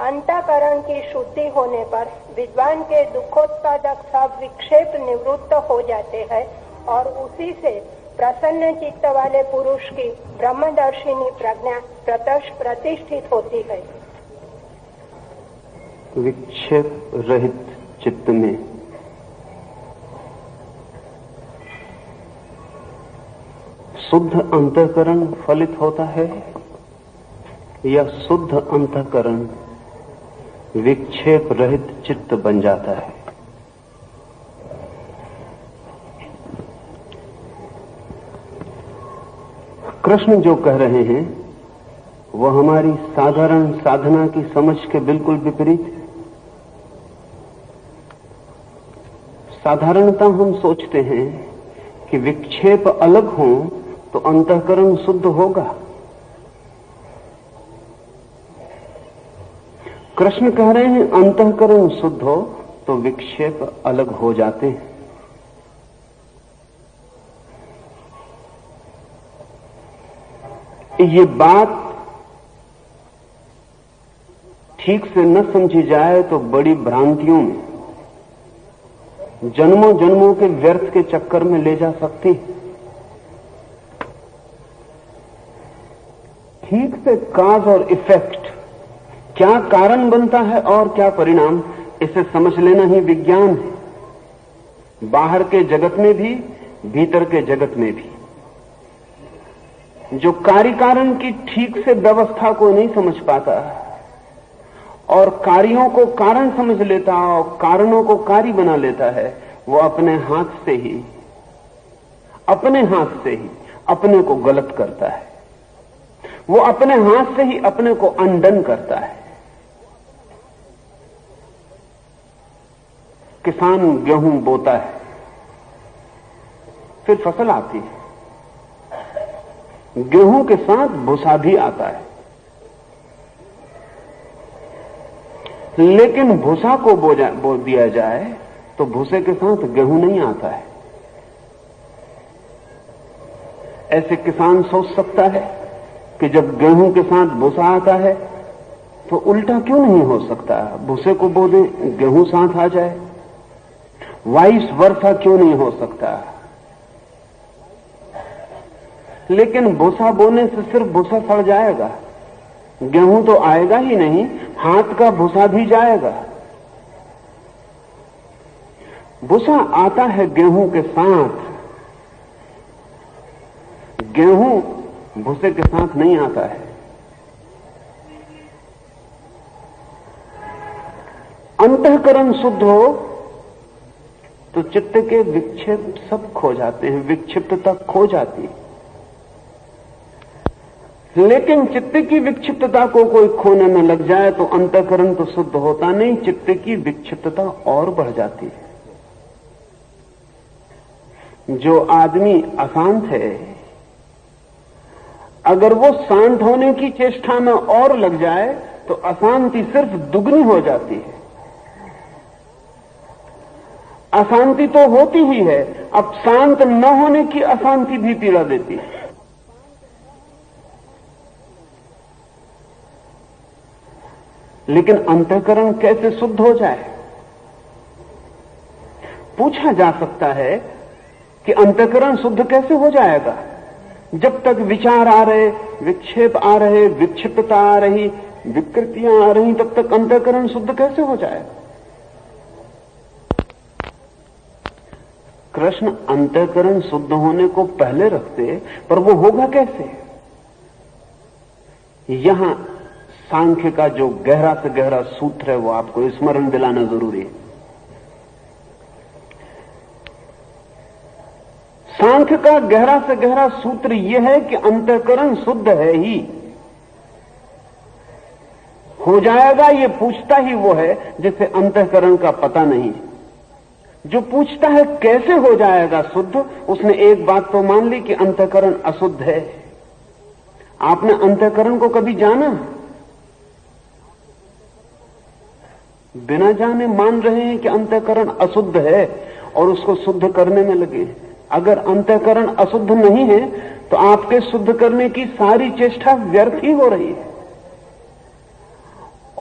अंतःकरण की शुद्धि होने पर विद्वान के दुखोत्पादक सब विक्षेप निवृत्त हो जाते हैं और उसी से प्रसन्न चित्त वाले पुरुष की ब्रह्मदर्शिनी प्रज्ञा प्रतिष्ठित होती है। विक्षेप रहित चित्त में शुद्ध अंतःकरण फलित होता है या शुद्ध अंतःकरण विक्षेप रहित चित्त बन जाता है? कृष्ण जो कह रहे हैं वह हमारी साधारण साधना की समझ के बिल्कुल विपरीत है। साधारणतः हम सोचते हैं कि विक्षेप अलग हो तो अंतःकरण शुद्ध होगा। कृष्ण कह रहे हैं अंतःकरण शुद्ध हो तो विक्षेप अलग हो जाते हैं। ये बात ठीक से न समझी जाए तो बड़ी भ्रांतियों में, जन्मों जन्मों के व्यर्थ के चक्कर में ले जा सकती है। ठीक से काज और इफेक्ट, क्या कारण बनता है और क्या परिणाम, इसे समझ लेना ही विज्ञान है। बाहर के जगत में भी, भीतर के जगत में भी। जो कार्य कारण की ठीक से व्यवस्था को नहीं समझ पाता और कार्यों को कारण समझ लेता और कारणों को कार्य बना लेता है, वो अपने हाथ से ही अपने को गलत करता है। वो अपने हाथ से ही अपने को अनडन करता है। किसान गेहूं बोता है, फिर फसल आती है। गेहूं के साथ भूसा भी आता है, लेकिन भूसा को बो दिया जाए तो भूसे के साथ गेहूं नहीं आता है। ऐसे किसान सोच सकता है कि जब गेहूं के साथ भूसा आता है तो उल्टा क्यों नहीं हो सकता, भूसे को बो दें गेहूं साथ आ जाए, वाइस वर्सा क्यों नहीं हो सकता। लेकिन भूसा बोने से सिर्फ भूसा सड़ जाएगा, गेहूं तो आएगा ही नहीं, हाथ का भूसा भी जाएगा। भूसा आता है गेहूं के साथ, गेहूं भूसे के साथ नहीं आता है। अंतःकरण शुद्ध हो तो चित्त के विक्षेप सब खो जाते हैं, विक्षिप्तता खो जाती है। लेकिन चित्त की विक्षिप्तता को कोई खोने में लग जाए तो अंतःकरण तो शुद्ध होता नहीं, चित्त की विक्षिप्तता और बढ़ जाती है। जो आदमी अशांत है, अगर वो शांत होने की चेष्टा में और लग जाए तो अशांति सिर्फ दुगनी हो जाती है। अशांति तो होती ही है, अब शांत न होने की अशांति भी पीड़ा देती है। लेकिन अंतःकरण कैसे शुद्ध हो जाए? पूछा जा सकता है कि अंतःकरण शुद्ध कैसे हो जाएगा? जब तक विचार आ रहे, विक्षेप आ रहे, विक्षिप्तता आ रही, विकृतियां आ रही, तब तक अंतःकरण शुद्ध कैसे हो जाएगा? कृष्ण अंतःकरण शुद्ध होने को पहले रखते, पर वो होगा कैसे? यहां सांख्य का जो गहरा से गहरा सूत्र है वो आपको स्मरण दिलाना जरूरी है। सांख्य का गहरा से गहरा सूत्र यह है कि अंतःकरण शुद्ध है ही, हो जाएगा ये पूछता ही वो है जिसे अंतःकरण का पता नहीं। जो पूछता है कैसे हो जाएगा शुद्ध, उसने एक बात तो मान ली कि अंतःकरण अशुद्ध है। आपने अंतःकरण को कभी जाना? बिना जाने मान रहे हैं कि अंतःकरण अशुद्ध है और उसको शुद्ध करने में लगे। अगर अंतःकरण अशुद्ध नहीं है तो आपके शुद्ध करने की सारी चेष्टा व्यर्थ ही हो रही है।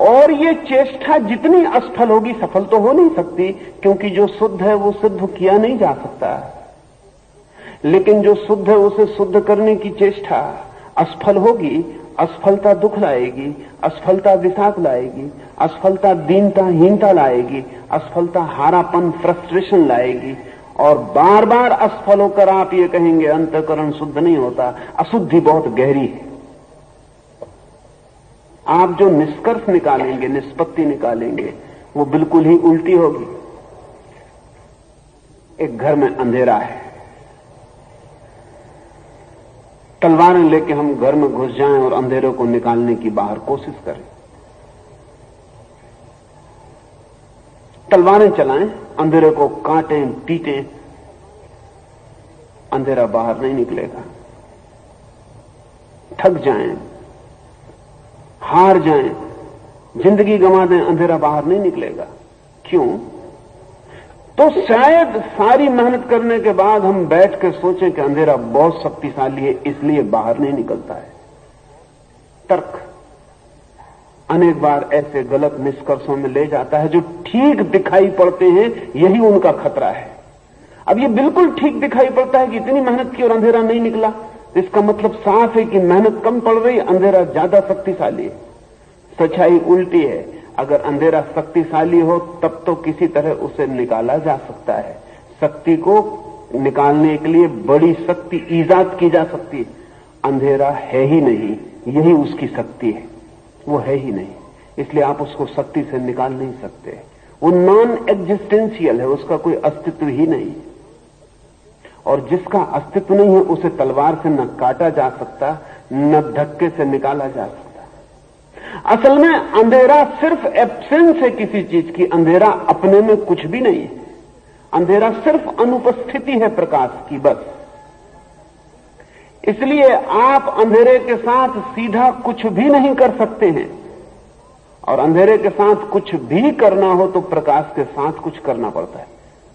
और ये चेष्टा जितनी असफल होगी सफल तो हो नहीं सकती, क्योंकि जो शुद्ध है वो सिद्ध किया नहीं जा सकता। लेकिन जो शुद्ध है उसे शुद्ध करने की चेष्टा असफल होगी। असफलता दुख लाएगी, असफलता विषाद लाएगी, असफलता दीनता हीनता लाएगी, असफलता हारापन फ्रस्ट्रेशन लाएगी। और बार बार असफल होकर आप ये कहेंगे अंतःकरण शुद्ध नहीं होता। अशुद्धि बहुत गहरी है। आप जो निष्कर्ष निकालेंगे, निष्पत्ति निकालेंगे, वो बिल्कुल ही उल्टी होगी। एक घर में अंधेरा है, तलवारें लेके हम घर में घुस जाएं और अंधेरे को निकालने की बाहर कोशिश करें। तलवारें चलाएं, अंधेरे को काटें पीटें, अंधेरा बाहर नहीं निकलेगा। थक जाएं, हार जाएं, जिंदगी गंवा दें, अंधेरा बाहर नहीं निकलेगा। क्यों? तो शायद सारी मेहनत करने के बाद हम बैठ के सोचें कि अंधेरा बहुत शक्तिशाली है, इसलिए बाहर नहीं निकलता है। तर्क अनेक बार ऐसे गलत निष्कर्षों में ले जाता है। जो ठीक दिखाई पड़ते हैं यही उनका खतरा है। अब ये बिल्कुल ठीक दिखाई पड़ता है कि इतनी मेहनत की और अंधेरा नहीं निकला, इसका मतलब साफ है कि मेहनत कम पड़ रही, अंधेरा ज्यादा शक्तिशाली है। सच्चाई उल्टी है। अगर अंधेरा शक्तिशाली हो तब तो किसी तरह उसे निकाला जा सकता है। शक्ति को निकालने के लिए बड़ी शक्ति ईजाद की जा सकती है। अंधेरा है ही नहीं, यही उसकी शक्ति है। वो है ही नहीं, इसलिए आप उसको शक्ति से निकाल नहीं सकते। वो नॉन एग्जिस्टेंशियल है, उसका कोई अस्तित्व ही नहीं। और जिसका अस्तित्व नहीं है उसे तलवार से न काटा जा सकता, न धक्के से निकाला जा सकता। असल में अंधेरा सिर्फ एब्सेंस है किसी चीज की, अंधेरा अपने में कुछ भी नहीं है। अंधेरा सिर्फ अनुपस्थिति है प्रकाश की, बस। इसलिए आप अंधेरे के साथ सीधा कुछ भी नहीं कर सकते हैं, और अंधेरे के साथ कुछ भी करना हो तो प्रकाश के साथ कुछ करना पड़ता है।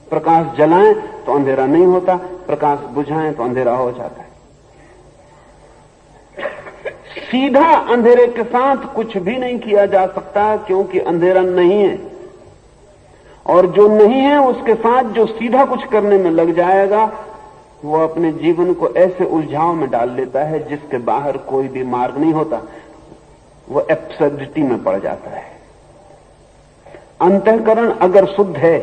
प्रकाश जलाएं तो अंधेरा नहीं होता, प्रकाश बुझाएं तो अंधेरा हो जाता है। सीधा अंधेरे के साथ कुछ भी नहीं किया जा सकता, क्योंकि अंधेरा नहीं है। और जो नहीं है उसके साथ जो सीधा कुछ करने में लग जाएगा, वो अपने जीवन को ऐसे उलझाव में डाल लेता है जिसके बाहर कोई भी मार्ग नहीं होता। वो एब्सर्डिटी में पड़ जाता है। अंतःकरण अगर शुद्ध है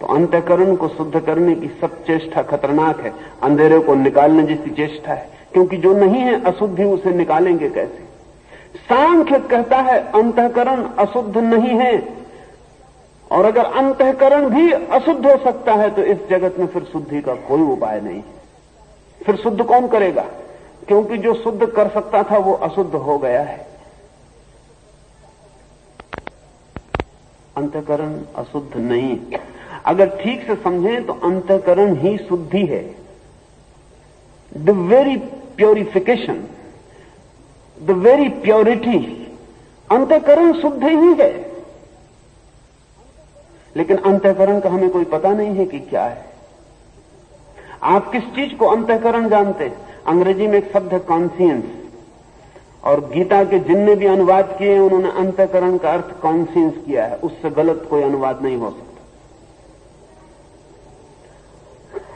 तो अंतःकरण को शुद्ध करने की सब चेष्टा खतरनाक है, अंधेरे को निकालने जैसी चेष्टा है। क्योंकि जो नहीं है अशुद्धि, उसे निकालेंगे कैसे? सांख्य कहता है अंतःकरण अशुद्ध नहीं है, और अगर अंतःकरण भी अशुद्ध हो सकता है तो इस जगत में फिर शुद्धि का कोई उपाय नहीं। फिर शुद्ध कौन करेगा? क्योंकि जो शुद्ध कर सकता था वो अशुद्ध हो गया है। अंतःकरण अशुद्ध नहीं। अगर ठीक से समझें तो अंतःकरण ही शुद्धि है। The very purification, the very purity, अंतःकरण शुद्ध ही है। लेकिन अंतःकरण का हमें कोई पता नहीं है कि क्या है। आप किस चीज को अंतःकरण जानते हैं? अंग्रेजी में एक शब्द है कॉन्शियंस, और गीता के जिनने भी अनुवाद किए हैं उन्होंने अंतःकरण का अर्थ कॉन्शियंस किया है। उससे गलत कोई अनुवाद नहीं हो सकता।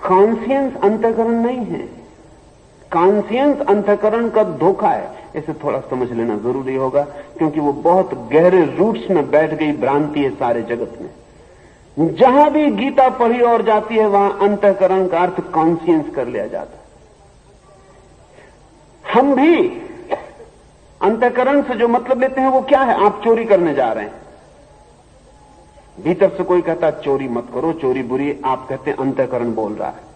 कॉन्शियंस अंतःकरण नहीं है। कॉन्शियंस अंतःकरण का धोखा है। इसे थोड़ा समझ लेना जरूरी होगा, क्योंकि वो बहुत गहरे रूट्स में बैठ गई भ्रांति है सारे जगत में। जहां भी गीता पढ़ी और जाती है वहां अंतःकरण का अर्थ कॉन्शियंस कर लिया जाता है। हम भी अंतःकरण से जो मतलब लेते हैं वो क्या है? आप चोरी करने जा रहे हैं, भीतर से कोई कहता चोरी मत करो, चोरी बुरी, आप कहते हैं अंतःकरण बोल रहा है।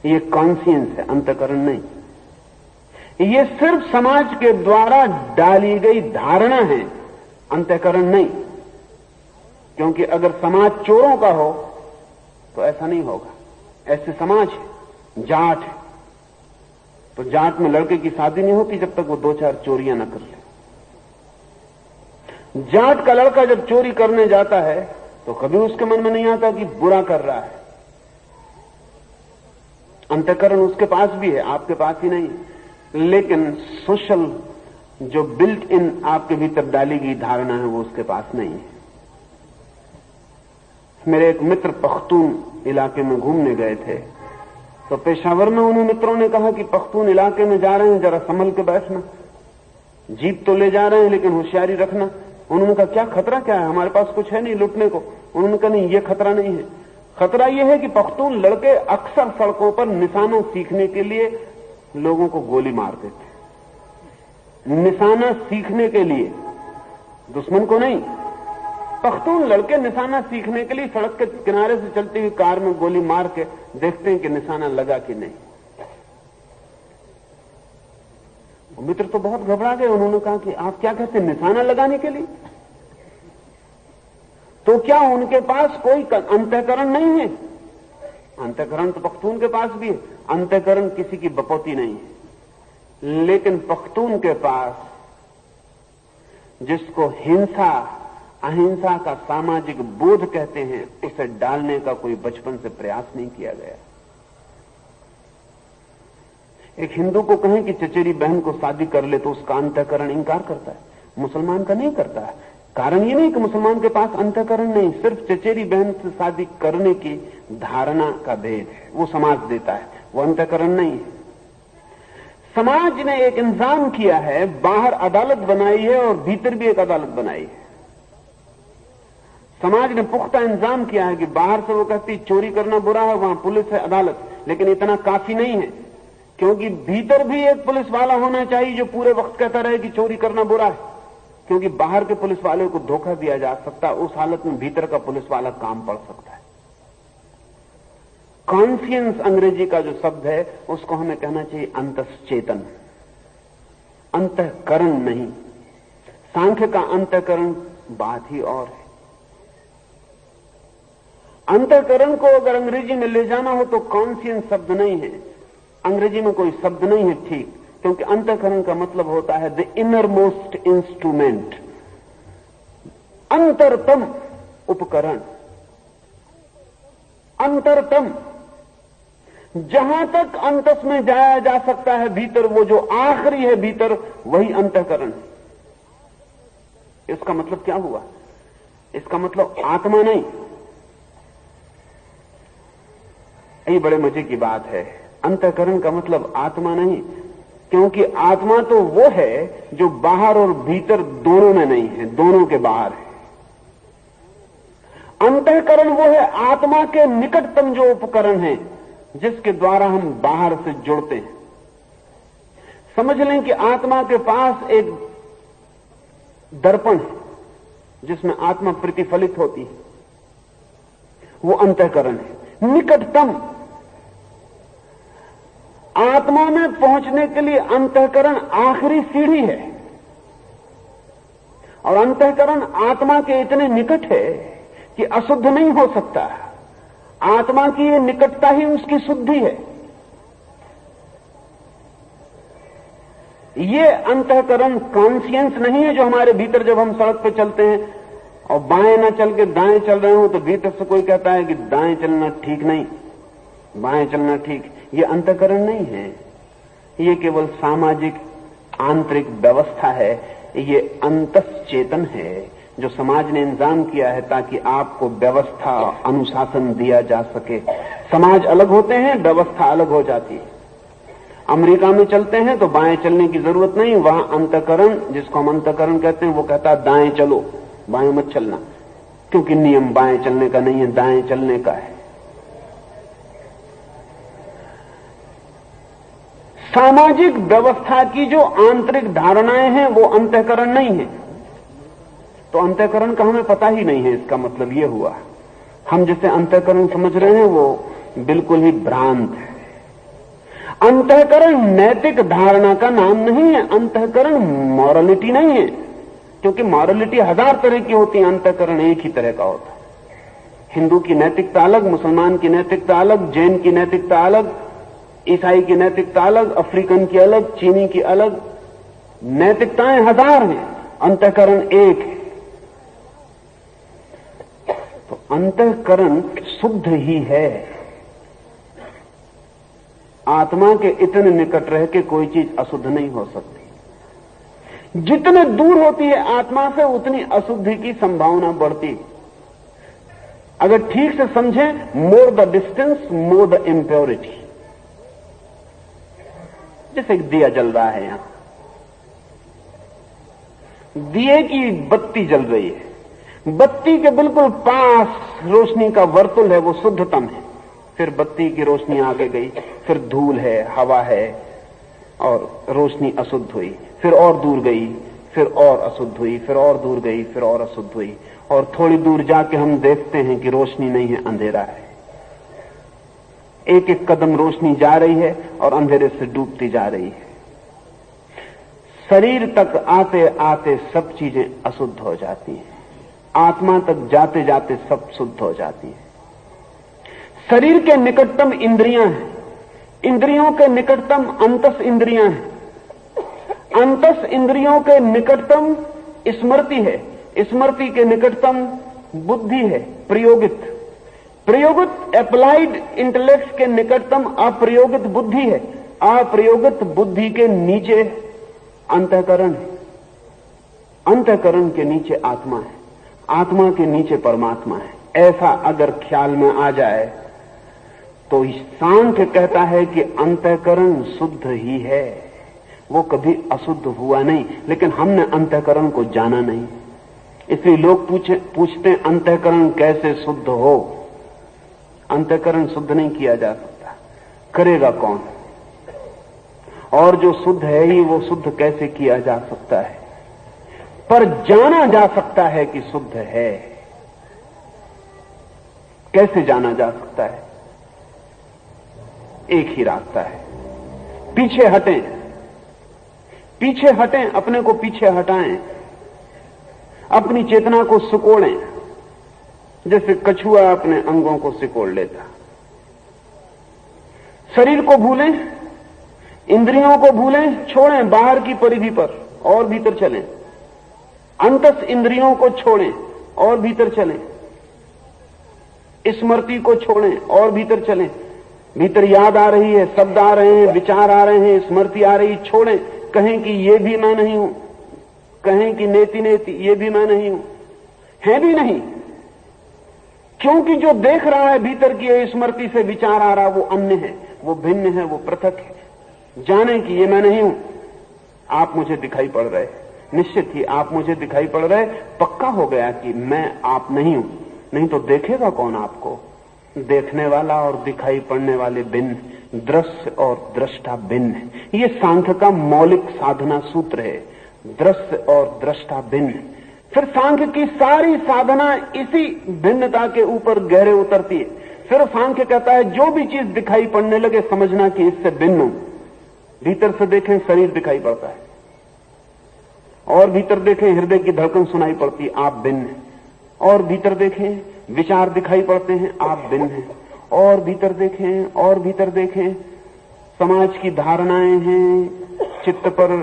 ये कॉन्शियंस है, अंतःकरण नहीं। ये सिर्फ समाज के द्वारा डाली गई धारणा है, अंतःकरण नहीं। क्योंकि अगर समाज चोरों का हो तो ऐसा नहीं होगा। ऐसे समाज है, जाट है, तो जाट में लड़के की शादी नहीं होती जब तक वो 2-4 चोरियां न कर ले। जाट का लड़का जब चोरी करने जाता है तो कभी उसके मन में नहीं आता कि बुरा कर रहा है। अंतःकरण उसके पास भी है, आपके पास ही नहीं। लेकिन सोशल जो बिल्ट इन आपके भीतर डाली गई धारणा है वो उसके पास नहीं है। मेरे एक मित्र पख्तून इलाके में घूमने गए थे, तो पेशावर में उन्हें मित्रों ने कहा कि पख्तून इलाके में जा रहे हैं, जरा संभल के बैठना, जीप तो ले जा रहे हैं लेकिन होशियारी रखना। उन्होंने कहा क्या खतरा क्या है, हमारे पास कुछ है नहीं लूटने को। उन्होंने कहा नहीं, ये खतरा नहीं है, खतरा यह है कि पख्तून लड़के अक्सर सड़कों पर निशाना सीखने के लिए लोगों को गोली मार देते, निशाना सीखने के लिए, दुश्मन को नहीं। पख्तून लड़के निशाना सीखने के लिए सड़क के किनारे से चलती हुई कार में गोली मार के देखते हैं कि निशाना लगा कि नहीं। मित्र तो बहुत घबरा गए, उन्होंने कहा कि आप क्या कहते हैं, निशाना लगाने के लिए? तो क्या उनके पास कोई अंतःकरण नहीं है? अंतःकरण तो पख्तून के पास भी है, अंतःकरण किसी की बपौती नहीं है। लेकिन पख्तून के पास जिसको हिंसा अहिंसा का सामाजिक बोध कहते हैं, उसे डालने का कोई बचपन से प्रयास नहीं किया गया। एक हिंदू को कहें कि चचेरी बहन को शादी कर ले तो उसका अंतःकरण इंकार करता है, मुसलमान का नहीं करता है। कारण ये नहीं कि मुसलमान के पास अंतःकरण नहीं, सिर्फ चचेरी बहन से शादी करने की धारणा का भेद है, वो समाज देता है, वो अंतःकरण नहीं है। समाज ने एक इंतजाम किया है, बाहर अदालत बनाई है और भीतर भी एक अदालत बनाई है। समाज ने पुख्ता इंतजाम किया है कि बाहर से वो कहती चोरी करना बुरा है, वहां पुलिस है, अदालत, लेकिन इतना काफी नहीं है, क्योंकि भीतर भी एक पुलिस वाला होना चाहिए जो पूरे वक्त कहता रहे कि चोरी करना बुरा है, क्योंकि बाहर के पुलिस वाले को धोखा दिया जा सकता है, उस हालत में भीतर का पुलिस वाला काम पड़ सकता है। कॉन्शियंस अंग्रेजी का जो शब्द है उसको हमें कहना चाहिए अंतश्चेतन, अंतःकरण नहीं। सांख्य का अंतःकरण बात ही और है। अंतःकरण को अगर अंग्रेजी में ले जाना हो तो कॉन्शियंस शब्द नहीं है, अंग्रेजी में कोई शब्द नहीं है, ठीक, क्योंकि अंतःकरण का मतलब होता है द इनर मोस्ट इंस्ट्रूमेंट, अंतरतम उपकरण, अंतरतम, जहां तक अंतस में जाया जा सकता है भीतर, वो जो आखिरी है भीतर, वही अंतःकरण है। इसका मतलब क्या हुआ? इसका मतलब आत्मा नहीं। ये बड़े मजे की बात है, अंतःकरण का मतलब आत्मा नहीं, क्योंकि आत्मा तो वो है जो बाहर और भीतर दोनों में नहीं है, दोनों के बाहर है। अंतःकरण वो है आत्मा के निकटतम जो उपकरण है जिसके द्वारा हम बाहर से जुड़ते हैं। समझ लें कि आत्मा के पास एक दर्पण है जिसमें आत्मा प्रतिफलित होती है, वो अंतःकरण है। निकटतम आत्मा में पहुंचने के लिए अंतःकरण आखिरी सीढ़ी है, और अंतःकरण आत्मा के इतने निकट है कि अशुद्ध नहीं हो सकता। आत्मा की ये निकटता ही उसकी शुद्धि है। ये अंतःकरण कॉन्शियंस नहीं है जो हमारे भीतर, जब हम सड़क पे चलते हैं और बाएं ना चल के दाएं चल रहे हो तो भीतर से कोई कहता है कि दाएं चलना ठीक नहीं, बाएं चलना ठीक। ये अंतःकरण नहीं है, ये केवल सामाजिक आंतरिक व्यवस्था है, ये अंतश्चेतन है जो समाज ने इंतजाम किया है ताकि आपको व्यवस्था अनुशासन दिया जा सके। समाज अलग होते हैं, व्यवस्था अलग हो जाती है। अमेरिका में चलते हैं तो बाएं चलने की जरूरत नहीं, वहां अंतःकरण, जिसको हम अंतःकरण कहते हैं, वो कहता है दाएं चलो, बाएं मत चलना, क्योंकि नियम बाएं चलने का नहीं है, दाएं चलने का है। सामाजिक व्यवस्था की जो आंतरिक धारणाएं हैं वो अंतःकरण नहीं है, तो अंतःकरण का हमें पता ही नहीं है। इसका मतलब ये हुआ हम जिसे अंतःकरण समझ रहे हैं वो बिल्कुल ही भ्रांत है। अंतःकरण नैतिक धारणा का नाम नहीं है, अंतःकरण मॉरलिटी नहीं है, क्योंकि मॉरलिटी हजार तरह की होती है, अंतःकरण एक ही तरह का होता है। हिंदू की नैतिकता अलग, मुसलमान की नैतिकता अलग, जैन की नैतिकता अलग, ईसाई की नैतिकता अलग, अफ्रीकन की अलग, चीनी की अलग। नैतिकताएं हजार हैं, अंतःकरण एक है। तो अंतःकरण शुद्ध ही है। आत्मा के इतने निकट रह के कोई चीज अशुद्ध नहीं हो सकती। जितने दूर होती है आत्मा से उतनी अशुद्धि की संभावना बढ़ती। अगर ठीक से समझें, more the distance more the impurity. जैसे दिया जल रहा है, यहां दिए की बत्ती जल रही है, बत्ती के बिल्कुल पास रोशनी का वर्तुल है, वो शुद्धतम है। फिर बत्ती की रोशनी आगे गई, फिर धूल है, हवा है, और रोशनी अशुद्ध हुई। फिर और दूर गई, फिर और अशुद्ध हुई, फिर और दूर गई, फिर और अशुद्ध हुई, और थोड़ी दूर जाके हम देखते हैं कि रोशनी नहीं है, अंधेरा है। एक एक कदम रोशनी जा रही है और अंधेरे से डूबती जा रही है। शरीर तक आते आते सब चीजें अशुद्ध हो जाती हैं, आत्मा तक जाते जाते सब शुद्ध हो जाती है। शरीर के निकटतम इंद्रियां हैं, इंद्रियों के निकटतम अंतस इंद्रियां हैं, अंतस इंद्रियों के निकटतम स्मृति है, स्मृति के निकटतम बुद्धि है, प्रयोगित। प्रयोगित अप्लाइड इंटेलेक्ट के निकटतम अप्रयोगित बुद्धि है, अप्रयोगित बुद्धि के नीचे अंतःकरण है, अंतःकरण के नीचे आत्मा है, आत्मा के नीचे परमात्मा है। ऐसा अगर ख्याल में आ जाए तो सांख्य कहता है कि अंतःकरण शुद्ध ही है, वो कभी अशुद्ध हुआ नहीं, लेकिन हमने अंतःकरण को जाना नहीं। इसलिए लोग पूछते हैं अंतःकरण कैसे शुद्ध हो। अंतःकरण शुद्ध नहीं किया जा सकता, करेगा कौन? और जो शुद्ध है ही वो शुद्ध कैसे किया जा सकता है? पर जाना जा सकता है कि शुद्ध है। कैसे जाना जा सकता है? एक ही रास्ता है, पीछे हटें, पीछे हटें, अपने को पीछे हटाएं, अपनी चेतना को सिकोड़ें, जैसे कछुआ अपने अंगों को सिकोड़ लेता। शरीर को भूलें, इंद्रियों को भूलें, छोड़ें बाहर की परिधि पर और भीतर चलें। अंतस इंद्रियों को छोड़ें और भीतर चलें, स्मृति को छोड़ें और भीतर चलें। भीतर याद आ रही है, शब्द आ रहे हैं, विचार आ रहे हैं, स्मृति आ रही, छोड़ें। कहें कि ये भी मैं नहीं हूं, कहें कि नेति नेति ये भी मैं नहीं हूं, है भी नहीं। क्योंकि जो देख रहा है भीतर की स्मृति से विचार आ रहा, वो अन्य है, वो भिन्न है, वो पृथक है। जाने कि ये मैं नहीं हूं, आप मुझे दिखाई पड़ रहे, निश्चित ही आप मुझे दिखाई पड़ रहे, पक्का हो गया कि मैं आप नहीं हूं। नहीं तो देखेगा कौन आपको? देखने वाला और दिखाई पड़ने वाले भिन्न, दृश्य और दृष्टा भिन्न है। ये सांख्य का मौलिक साधना सूत्र है, दृश्य और दृष्टा भिन्न। फिर सांख्य की सारी साधना इसी भिन्नता के ऊपर गहरे उतरती है। फिर सांख्य कहता है जो भी चीज दिखाई पड़ने लगे समझना कि इससे भिन्न हूं। भीतर से देखें शरीर दिखाई पड़ता है, और भीतर देखें हृदय की धड़कन सुनाई पड़ती, आप भिन्न हैं। और भीतर देखें विचार दिखाई पड़ते हैं, आप भिन्न हैं। और भीतर देखें, और भीतर देखें समाज की धारणाएं हैं, चित्त पर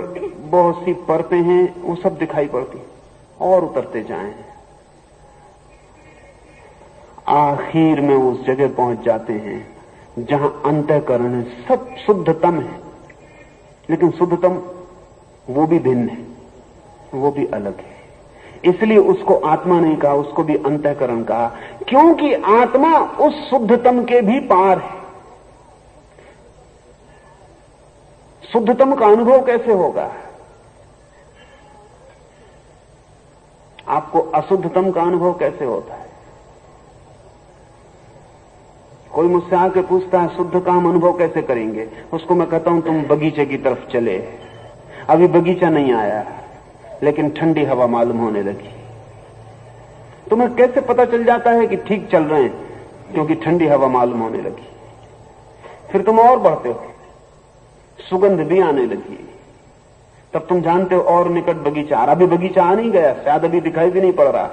बहुत सी परतें हैं, वो सब दिखाई पड़ती, और उतरते जाएं। आखिर में उस जगह पहुंच जाते हैं जहां अंतःकरण सब शुद्धतम है, लेकिन शुद्धतम वो भी भिन्न है, वो भी अलग है। इसलिए उसको आत्मा नहीं कहा, उसको भी अंतःकरण कहा, क्योंकि आत्मा उस शुद्धतम के भी पार है। शुद्धतम का अनुभव कैसे होगा? आपको अशुद्धतम का अनुभव कैसे होता है? कोई मुझसे आके पूछता है शुद्ध का हम अनुभव कैसे करेंगे? उसको मैं कहता हूं तुम बगीचे की तरफ चले। अभी बगीचा नहीं आया, लेकिन ठंडी हवा मालूम होने लगी। तुम्हें कैसे पता चल जाता है कि ठीक चल रहे हैं? क्योंकि ठंडी हवा मालूम होने लगी। फिर तुम और बढ़ते हो, सुगंध भी आने लगी, तब तुम जानते हो और निकट बगीचा आ रहा। अभी बगीचा आ नहीं गया, शायद अभी दिखाई भी नहीं पड़ रहा।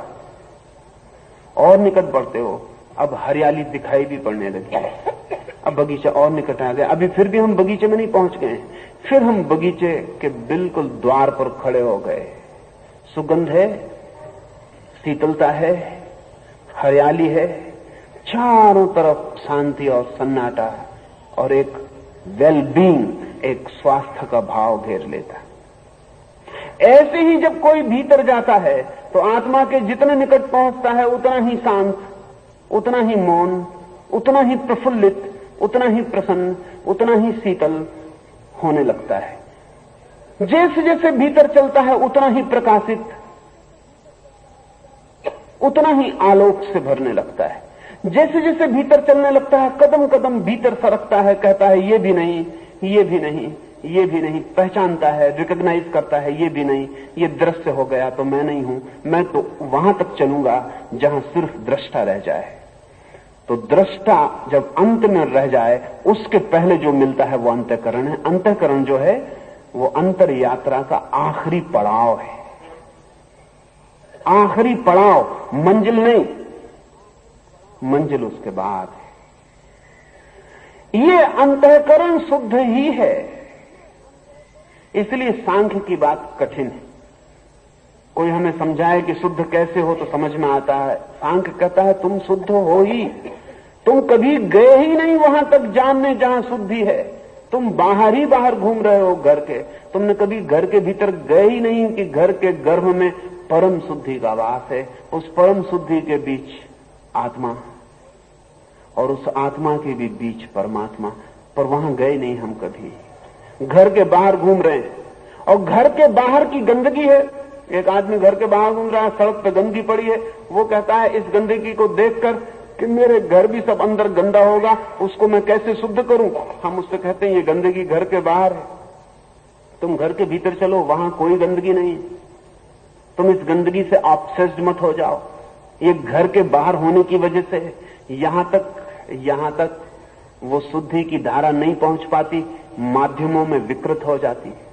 और निकट बढ़ते हो, अब हरियाली दिखाई भी पड़ने लगी, अब बगीचा और निकट आ गया। अभी फिर भी हम बगीचे में नहीं पहुंच गए, फिर हम बगीचे के बिल्कुल द्वार पर खड़े हो गए। सुगंध है, शीतलता है, हरियाली है, चारों तरफ शांति और सन्नाटा, और एक वेल बीइंग, एक स्वास्थ्य का भाव घेर लेता। ऐसे ही जब कोई भीतर जाता है तो आत्मा के जितने निकट पहुंचता है उतना ही शांत, उतना ही मौन, उतना ही प्रफुल्लित, उतना ही प्रसन्न, उतना ही शीतल होने लगता है। जैसे जैसे भीतर चलता है उतना ही प्रकाशित, उतना ही आलोक से भरने लगता है। जैसे जैसे भीतर चलने लगता है कदम कदम भीतर सरकता है, कहता है ये भी नहीं, ये भी नहीं, ये भी नहीं, पहचानता है, रिकॉग्नाइज करता है, ये भी नहीं, ये दृश्य हो गया तो मैं नहीं हूं, मैं तो वहां तक चलूंगा जहां सिर्फ दृष्टा रह जाए। तो दृष्टा जब अंत में रह जाए उसके पहले जो मिलता है वो अंतःकरण है। अंतःकरण जो है वो अंतर यात्रा का आखिरी पड़ाव है, आखिरी पड़ाव, मंजिल नहीं, मंजिल उसके बाद है। ये अंतःकरण शुद्ध ही है, इसलिए सांख्य की बात कठिन है। कोई हमें समझाए कि शुद्ध कैसे हो तो समझ में आता है। सांख्य कहता है तुम शुद्ध हो ही, तुम कभी गए ही नहीं वहां तक जानने जहां शुद्धि है, तुम बाहर ही बाहर घूम रहे हो घर के, तुमने कभी घर के भीतर गए ही नहीं कि घर के गर्भ में परम शुद्धि का वास है। उस परम शुद्धि के बीच आत्मा और उस आत्मा के भी बीच परमात्मा, पर वहां गए नहीं हम कभी। घर के बाहर घूम रहे हैं और घर के बाहर की गंदगी है। एक आदमी घर के बाहर घूम रहा है, सड़क पे गंदगी पड़ी है, वो कहता है इस गंदगी को देखकर कि मेरे घर भी सब अंदर गंदा होगा, उसको मैं कैसे शुद्ध करूं। हम उससे कहते हैं ये गंदगी घर के बाहर है, तुम घर के भीतर चलो, वहां कोई गंदगी नहीं, तुम इस गंदगी से ऑब्सेस्ड मत हो जाओ, ये घर के बाहर होने की वजह से है। यहां तक वो शुद्धि की धारा नहीं पहुंच पाती, माध्यमों में विकृत हो जाती है,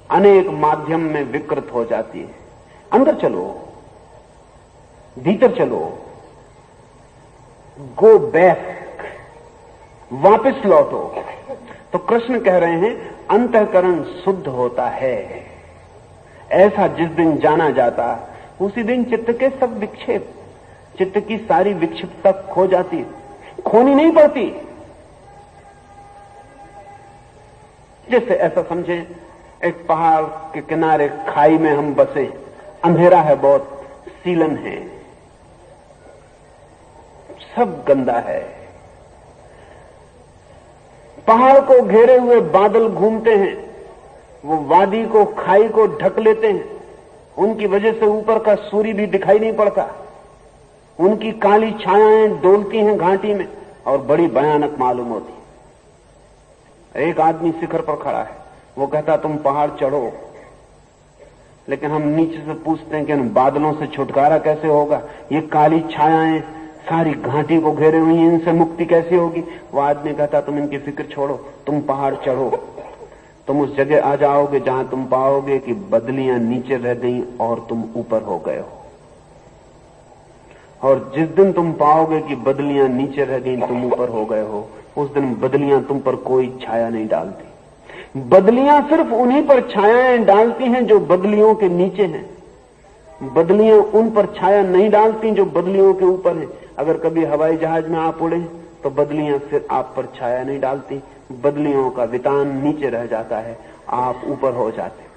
अनेक माध्यम में विकृत हो जाती है। अंदर चलो, भीतर चलो, गो बैक, वापस लौटो। तो कृष्ण कह रहे हैं अंतःकरण शुद्ध होता है, ऐसा जिस दिन जाना जाता उसी दिन चित्त के सब विक्षेप, चित्त की सारी विक्षिप्तता खो जाती, खोनी नहीं पड़ती। जैसे ऐसा समझे एक पहाड़ के किनारे खाई में हम बसे, अंधेरा है, बहुत सीलन है, सब गंदा है, पहाड़ को घेरे हुए बादल घूमते हैं, वो वादी को, खाई को ढक लेते हैं, उनकी वजह से ऊपर का सूर्य भी दिखाई नहीं पड़ता, उनकी काली छायाएं डोलती हैं घाटी में और बड़ी भयानक मालूम होती। एक आदमी शिखर पर खड़ा है, वो कहता तुम पहाड़ चढ़ो, लेकिन हम नीचे से पूछते हैं कि इन बादलों से छुटकारा कैसे होगा, ये काली छायाएं सारी घाटी को घेरे हुई हैं, इनसे मुक्ति कैसे होगी। वो आदमी कहता तुम इनकी फिक्र छोड़ो, तुम पहाड़ चढ़ो, तुम उस जगह आ जाओगे जहां तुम पाओगे कि बदलियां नीचे रह गई और तुम ऊपर हो गए हो। और जिस दिन तुम पाओगे कि बदलियां नीचे रह गई, तुम ऊपर हो गए हो, उस दिन बदलियां तुम पर कोई छाया नहीं डालती। बदलियां सिर्फ उन्हीं पर छायाएं डालती हैं जो बदलियों के नीचे हैं, बदलियां उन पर छाया नहीं डालती जो बदलियों के ऊपर हैं। अगर कभी हवाई जहाज में आप उड़े तो बदलियां फिर आप पर छाया नहीं डालती, बदलियों का वितान नीचे रह जाता है, आप ऊपर हो जाते।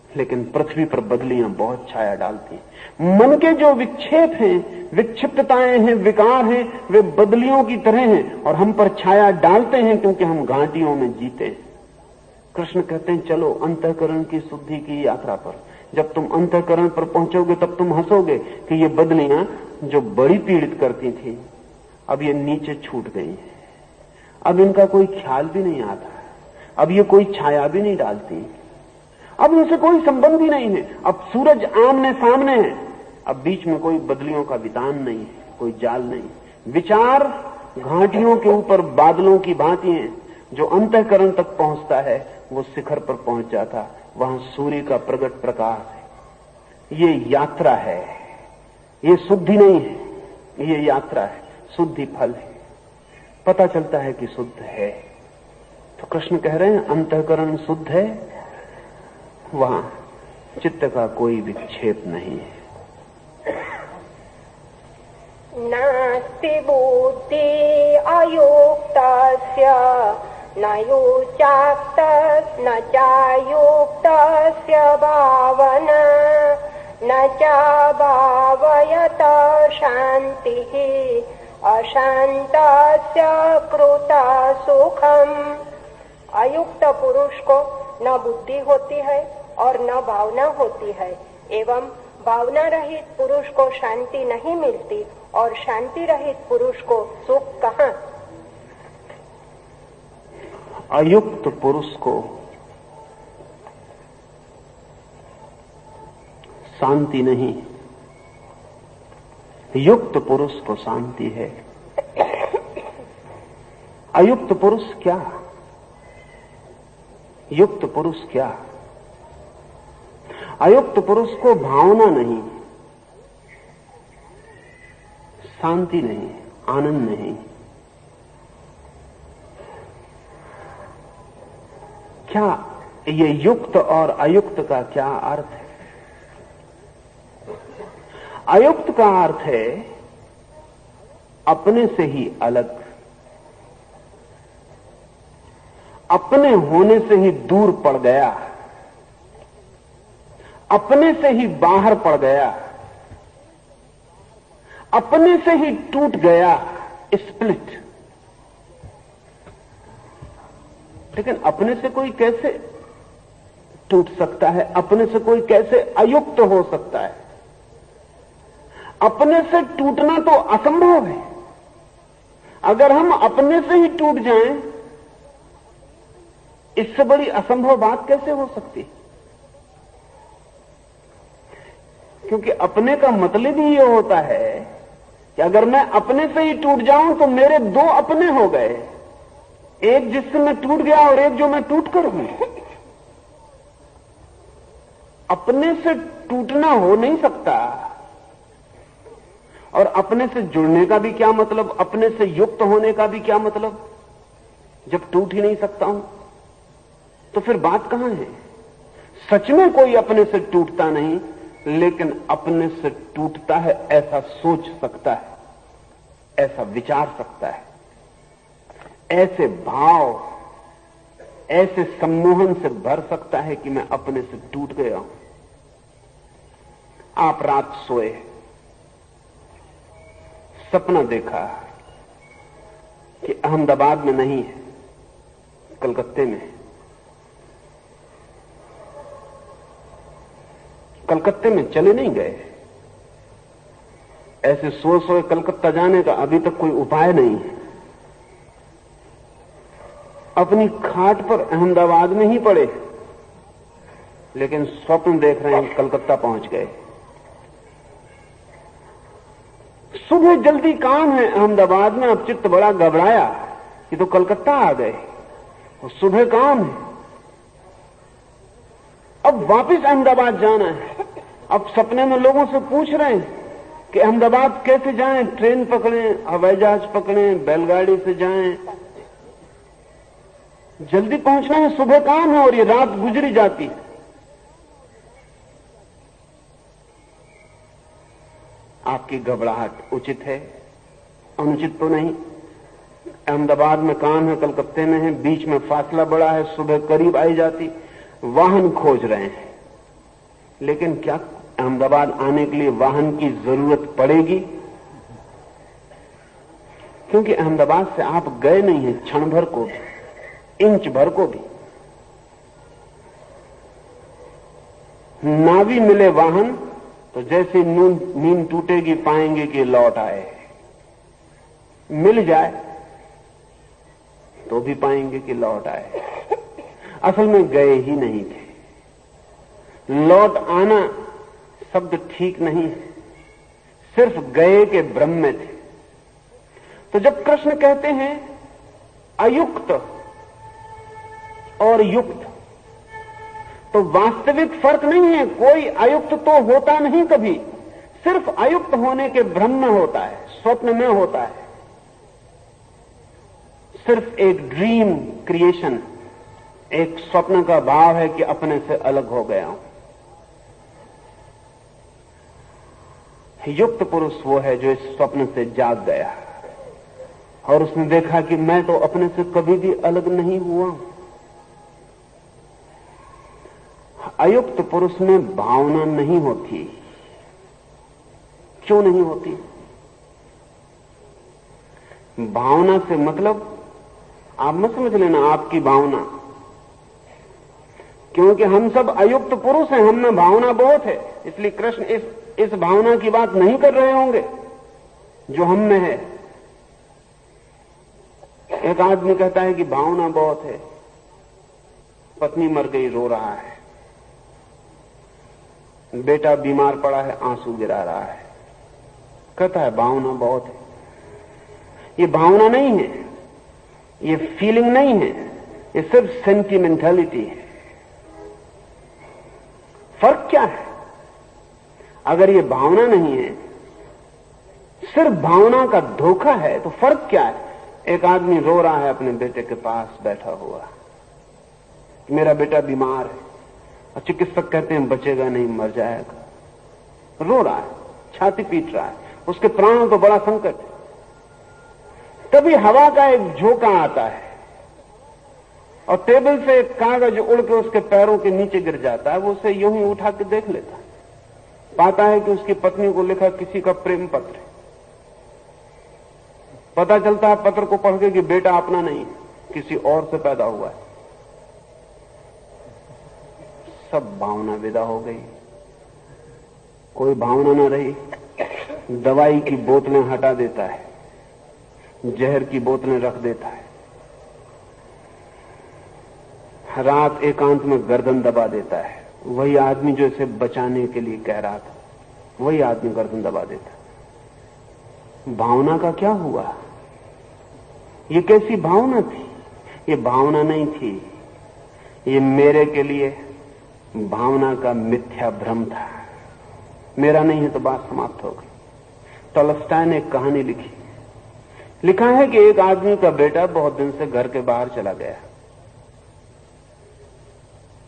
लेकिन पृथ्वी पर बदलियां बहुत छाया डालती हैं। मन के जो विक्षेप हैं, विक्षिप्तताएं हैं, विकार हैं, वे बदलियों की तरह हैं और हम पर छाया डालते हैं क्योंकि हम घाटियों में जीते हैं। कृष्ण कहते हैं चलो अंतःकरण की शुद्धि की यात्रा पर। जब तुम अंतःकरण पर पहुंचोगे तब तुम हंसोगे कि ये बदलियां जो बड़ी पीड़ित करती थी अब ये नीचे छूट गई हैं, अब इनका कोई ख्याल भी नहीं आता, अब ये कोई छाया भी नहीं डालती, अब इनसे कोई संबंध ही नहीं है, अब सूरज आमने सामने है, अब बीच में कोई बदलियों का वितान नहीं है, कोई जाल नहीं। विचार घाटियों के ऊपर बादलों की भांति हैं, जो अंतःकरण तक पहुंचता है वो शिखर पर पहुंच जाता, वहां सूर्य का प्रकट प्रकाश है। ये यात्रा है, ये शुद्धि नहीं है, ये यात्रा है, शुद्धि फल है। पता चलता है कि शुद्ध है। तो कृष्ण कह रहे हैं अंतःकरण शुद्ध है, वहां चित्त का कोई विक्षेप नहीं है। नास्ति बुद्धि अयुक्तस्य न युचाक्त न चायुक्तस्य भावना न चाभावयत शान्तिः अशान्तस्य कृता सुखम। अयुक्त पुरुष को न बुद्धि होती है और न भावना होती है, एवं भावना रहित पुरुष को शांति नहीं मिलती और शांति रहित पुरुष को सुख कहाँ। अयुक्त पुरुष को शांति नहीं, युक्त पुरुष को शांति है। अयुक्त पुरुष क्या, युक्त पुरुष क्या? अयुक्त पुरुष को भावना नहीं, शांति नहीं, आनंद नहीं। क्या ये युक्त और अयुक्त का क्या अर्थ है? अयुक्त का अर्थ है अपने से ही अलग, अपने होने से ही दूर पड़ गया, अपने से ही बाहर पड़ गया, अपने से ही टूट गया, स्प्लिट। लेकिन अपने से कोई कैसे टूट सकता है? अपने से कोई कैसे अयुक्त हो सकता है? अपने से टूटना तो असंभव है। अगर हम अपने से ही टूट जाएं, इससे बड़ी असंभव बात कैसे हो सकती? क्योंकि अपने का मतलब ही यह होता है कि अगर मैं अपने से ही टूट जाऊं तो मेरे दो अपने हो गए, एक जिससे मैं टूट गया और एक जो मैं टूट कर हूं। अपने से टूटना हो नहीं सकता। और अपने से जुड़ने का भी क्या मतलब, अपने से युक्त होने का भी क्या मतलब, जब टूट ही नहीं सकता हूं तो फिर बात कहां है? सच में कोई अपने से टूटता नहीं, लेकिन अपने से टूटता है ऐसा सोच सकता है, ऐसा विचार सकता है, ऐसे भाव, ऐसे सम्मोहन से भर सकता है कि मैं अपने से टूट गया हूं। आप रात सोए, सपना देखा कि अहमदाबाद में नहीं है, कलकत्ते में। कलकत्ते में चले नहीं गए। ऐसे सोए सोए कलकत्ता जाने का अभी तक कोई उपाय नहीं है। अपनी खाट पर अहमदाबाद में ही पड़े, लेकिन स्वप्न देख रहे हैं कलकत्ता पहुंच गए। सुबह जल्दी काम है अहमदाबाद में, अब चित्त बड़ा घबराया कि तो कलकत्ता आ गए और सुबह काम है, अब वापस अहमदाबाद जाना है। अब सपने में लोगों से पूछ रहे हैं कि अहमदाबाद कैसे जाएं, ट्रेन पकड़ें, हवाई जहाज पकड़ें, बैलगाड़ी से जाएं, जल्दी पहुंचना है, सुबह काम है और ये रात गुजरी जाती है। आपकी घबराहट उचित है, अनुचित तो नहीं। अहमदाबाद में काम है, कलकत्ते में है, बीच में फासला बड़ा है, सुबह करीब आई जाती, वाहन खोज रहे हैं। लेकिन क्या अहमदाबाद आने के लिए वाहन की जरूरत पड़ेगी? क्योंकि अहमदाबाद से आप गए नहीं हैं क्षण भर को भी, इंच भर को भी। ना भी मिले वाहन तो जैसे नींद टूटेगी पाएंगे कि लौट आए, मिल जाए तो भी पाएंगे कि लौट आए। असल में गए ही नहीं थे। लौट आना शब्द ठीक नहीं है, सिर्फ गए के भ्रम में थे। तो जब कृष्ण कहते हैं अयुक्त और युक्त, तो वास्तविक फर्क नहीं है। कोई अयुक्त तो होता नहीं कभी, सिर्फ अयुक्त होने के भ्रम में होता है, स्वप्न में होता है। सिर्फ एक ड्रीम क्रिएशन, एक स्वप्न का भाव है कि अपने से अलग हो गया हूं। युक्त पुरुष वो है जो इस स्वप्न से जाग गया और उसने देखा कि मैं तो अपने से कभी भी अलग नहीं हुआ। अयुक्त पुरुष में भावना नहीं होती। क्यों नहीं होती? भावना से मतलब आप मत समझ लेना आपकी भावना, क्योंकि हम सब अयुक्त पुरुष हैं, हम में भावना बहुत है। इसलिए कृष्ण इस भावना की बात नहीं कर रहे होंगे जो हम में है। एक आदमी कहता है कि भावना बहुत है, पत्नी मर गई, रो रहा है, बेटा बीमार पड़ा है, आंसू गिरा रहा है, कहता है भावना बहुत है। ये भावना नहीं है, ये फीलिंग नहीं है, ये सिर्फ सेंटिमेंटलिटी है। फर्क क्या है? अगर ये भावना नहीं है, सिर्फ भावना का धोखा है, तो फर्क क्या है? एक आदमी रो रहा है अपने बेटे के पास बैठा हुआ, मेरा बेटा बीमार है, और चिकित्सक कहते हैं बचेगा नहीं, मर जाएगा। रो रहा है, छाती पीट रहा है, उसके प्राणों तो बड़ा संकट है। तभी हवा का एक झोंका आता है और टेबल से एक कागज उड़ के उसके पैरों के नीचे गिर जाता है। वो उसे यूं ही उठा के देख लेता है, पाता है कि उसकी पत्नी को लिखा किसी का प्रेम पत्र है। पता चलता है पत्र को पढ़ के कि बेटा अपना नहीं, किसी और से पैदा हुआ है। सब भावना विदा हो गई, कोई भावना न रही। दवाई की बोतलें हटा देता है, जहर की बोतलें रख देता है, रात एकांत में गर्दन दबा देता है। वही आदमी जो इसे बचाने के लिए कह रहा था, वही आदमी गर्दन दबा देता। भावना का क्या हुआ? ये कैसी भावना थी? ये भावना नहीं थी, ये मेरे के लिए भावना का मिथ्या भ्रम था। मेरा नहीं है तो बात समाप्त हो गई। टॉलस्टॉय ने एक कहानी लिखी, लिखा है कि एक आदमी का बेटा बहुत दिन से घर के बाहर चला गया।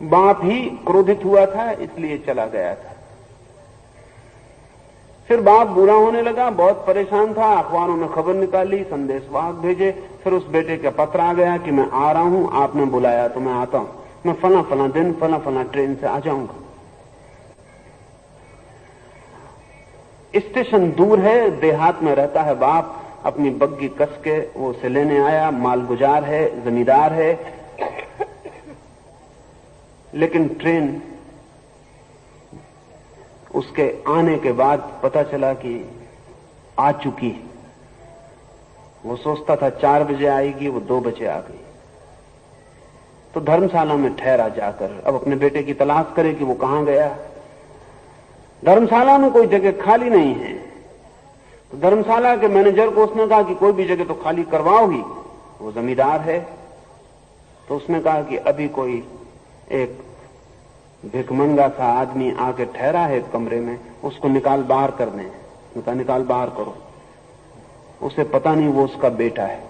बाप ही क्रोधित हुआ था, इसलिए चला गया था। फिर बाप बुरा होने लगा, बहुत परेशान था, अखबारों में खबर निकाली, संदेशवाहक भेजे। फिर उस बेटे का पत्र आ गया कि मैं आ रहा हूं, आपने बुलाया तो मैं आता हूं, मैं फला फला दिन फला फला ट्रेन से आ जाऊंगा। स्टेशन दूर है, देहात में रहता है बाप, अपनी बग्गी कस के वो उसे लेने आया। मालगुजार है, जमींदार है, लेकिन ट्रेन उसके आने के बाद पता चला कि आ चुकी। वो सोचता था 4 बजे आएगी, वो 2 बजे आ गई। तो धर्मशाला में ठहरा जाकर, अब अपने बेटे की तलाश करे कि वो कहां गया। धर्मशाला में कोई जगह खाली नहीं है। तो धर्मशाला के मैनेजर को उसने कहा कि कोई भी जगह तो खाली करवाओ ही। वो जमींदार है, तो उसने कहा कि अभी कोई एक भिखमंगा सा आदमी आके ठहरा है कमरे में, उसको निकाल बाहर कर दें। उसने कहा निकाल बाहर करो। उसे पता नहीं वो उसका बेटा है।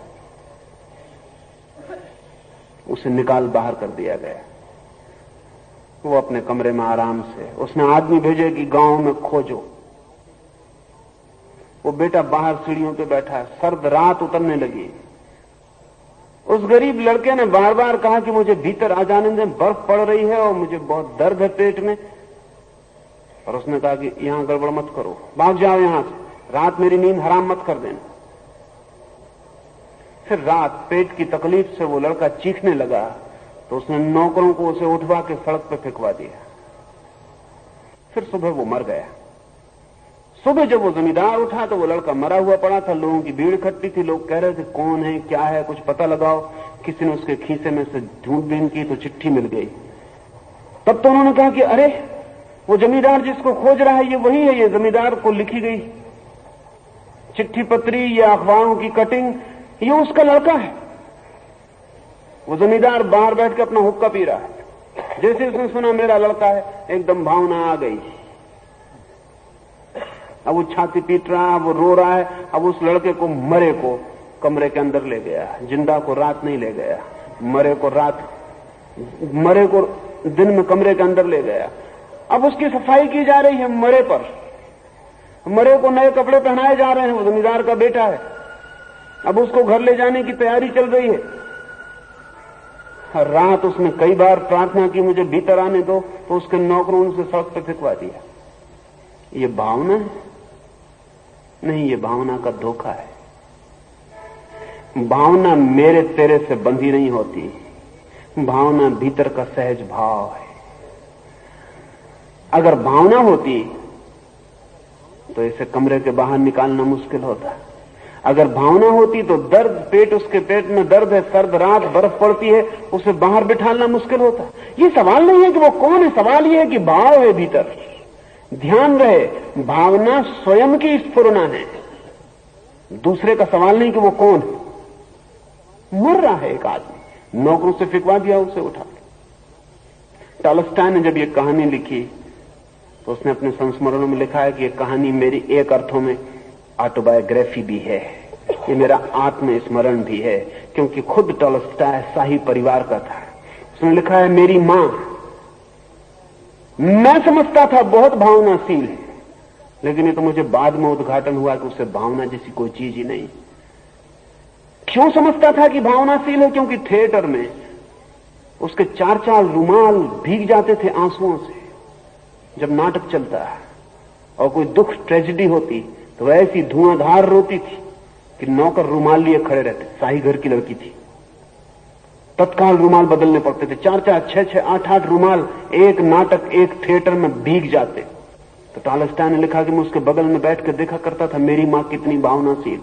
उसे निकाल बाहर कर दिया गया। वो अपने कमरे में आराम से, उसने आदमी भेजे कि गांव में खोजो। वो बेटा बाहर सीढ़ियों पे बैठा है, सर्द रात उतरने लगी। उस गरीब लड़के ने बार बार कहा कि मुझे भीतर आ जाने दें, बर्फ पड़ रही है और मुझे बहुत दर्द है पेट में। और उसने कहा कि यहां गड़बड़ मत करो, भाग जाओ यहां से, रात मेरी नींद हराम मत कर देना। फिर रात पेट की तकलीफ से वो लड़का चीखने लगा, तो उसने नौकरों को उसे उठवा के सड़क पे फेंकवा दिया। फिर सुबह वो मर गया। सुबह जब वो जमींदार उठा तो वो लड़का मरा हुआ पड़ा था। लोगों की भीड़ इकट्ठी थी, लोग कह रहे थे कौन है, क्या है, कुछ पता लगाओ। किसी ने उसके खीसे में से ढूंढबीन की तो चिट्ठी मिल गई। तब तो उन्होंने कहा कि अरे वो जमींदार जिसको खोज रहा है ये वही है, ये जमींदार को लिखी गई चिट्ठी पत्री या अखबारों की कटिंग, ये उसका लड़का है। वो जमींदार बाहर बैठ के अपना हुक्का पी रहा है। जैसे उसने सुना मेरा लड़का है, एकदम भावना आ गई। अब वो छाती पीट रहा है, वो रो रहा है। अब उस लड़के को, मरे को कमरे के अंदर ले गया, जिंदा को रात नहीं ले गया। मरे को दिन में कमरे के अंदर ले गया। अब उसकी सफाई की जा रही है मरे पर। मरे को नए कपड़े पहनाए जा रहे हैं, वो जमींदार का बेटा है। अब उसको घर ले जाने की तैयारी चल रही है। रात उसने कई बार प्रार्थना की मुझे भीतर आने दो, तो उसके नौकरों ने उसे सड़क पर फेंकवा दिया। ये भावना है? नहीं, ये भावना का धोखा है। भावना मेरे तेरे से बंधी नहीं होती, भावना भीतर का सहज भाव है। अगर भावना होती तो इसे कमरे के बाहर निकालना मुश्किल होता। अगर भावना होती तो दर्द, पेट, उसके पेट में दर्द है, सर्द रात, बर्फ पड़ती है, उसे बाहर बिठाना मुश्किल होता। ये सवाल नहीं है कि वो कौन है, सवाल ये है कि भाव है भीतर। ध्यान रहे, भावना स्वयं की स्फुरना है, दूसरे का सवाल नहीं कि वो कौन है। मर रहा है एक आदमी, नौकरों से फिकवा दिया उसे उठा के। टॉलस्टॉय ने जब ये कहानी लिखी तो उसने अपने संस्मरणों में लिखा है कि ये कहानी मेरी एक अर्थों में ऑटोबायोग्राफी भी है, ये मेरा आत्मस्मरण भी है, क्योंकि खुद टॉलस्टॉय शाही परिवार का था। उसने लिखा है, मेरी मां, मैं समझता था बहुत भावनाशील है, लेकिन ये तो मुझे बाद में उद्घाटन हुआ कि उसे भावना जैसी कोई चीज ही नहीं। क्यों समझता था कि भावनाशील है? क्योंकि थिएटर में उसके 4-4 रुमाल भीग जाते थे आंसुओं से जब नाटक चलता है, और कोई दुख, ट्रेजेडी होती तो वैसी धुआंधार रोती थी कि नौकर रुमाल लिए खड़े रहते। शाही घर की लड़की थी, तत्काल रुमाल बदलने पड़ते थे। 4-4, 6-6, 8-8 रुमाल एक नाटक, एक थिएटर में भीग जाते। तो टॉलस्टॉय ने लिखा कि मैं उसके बगल में बैठ कर देखा करता था मेरी मां कितनी भावनाशील।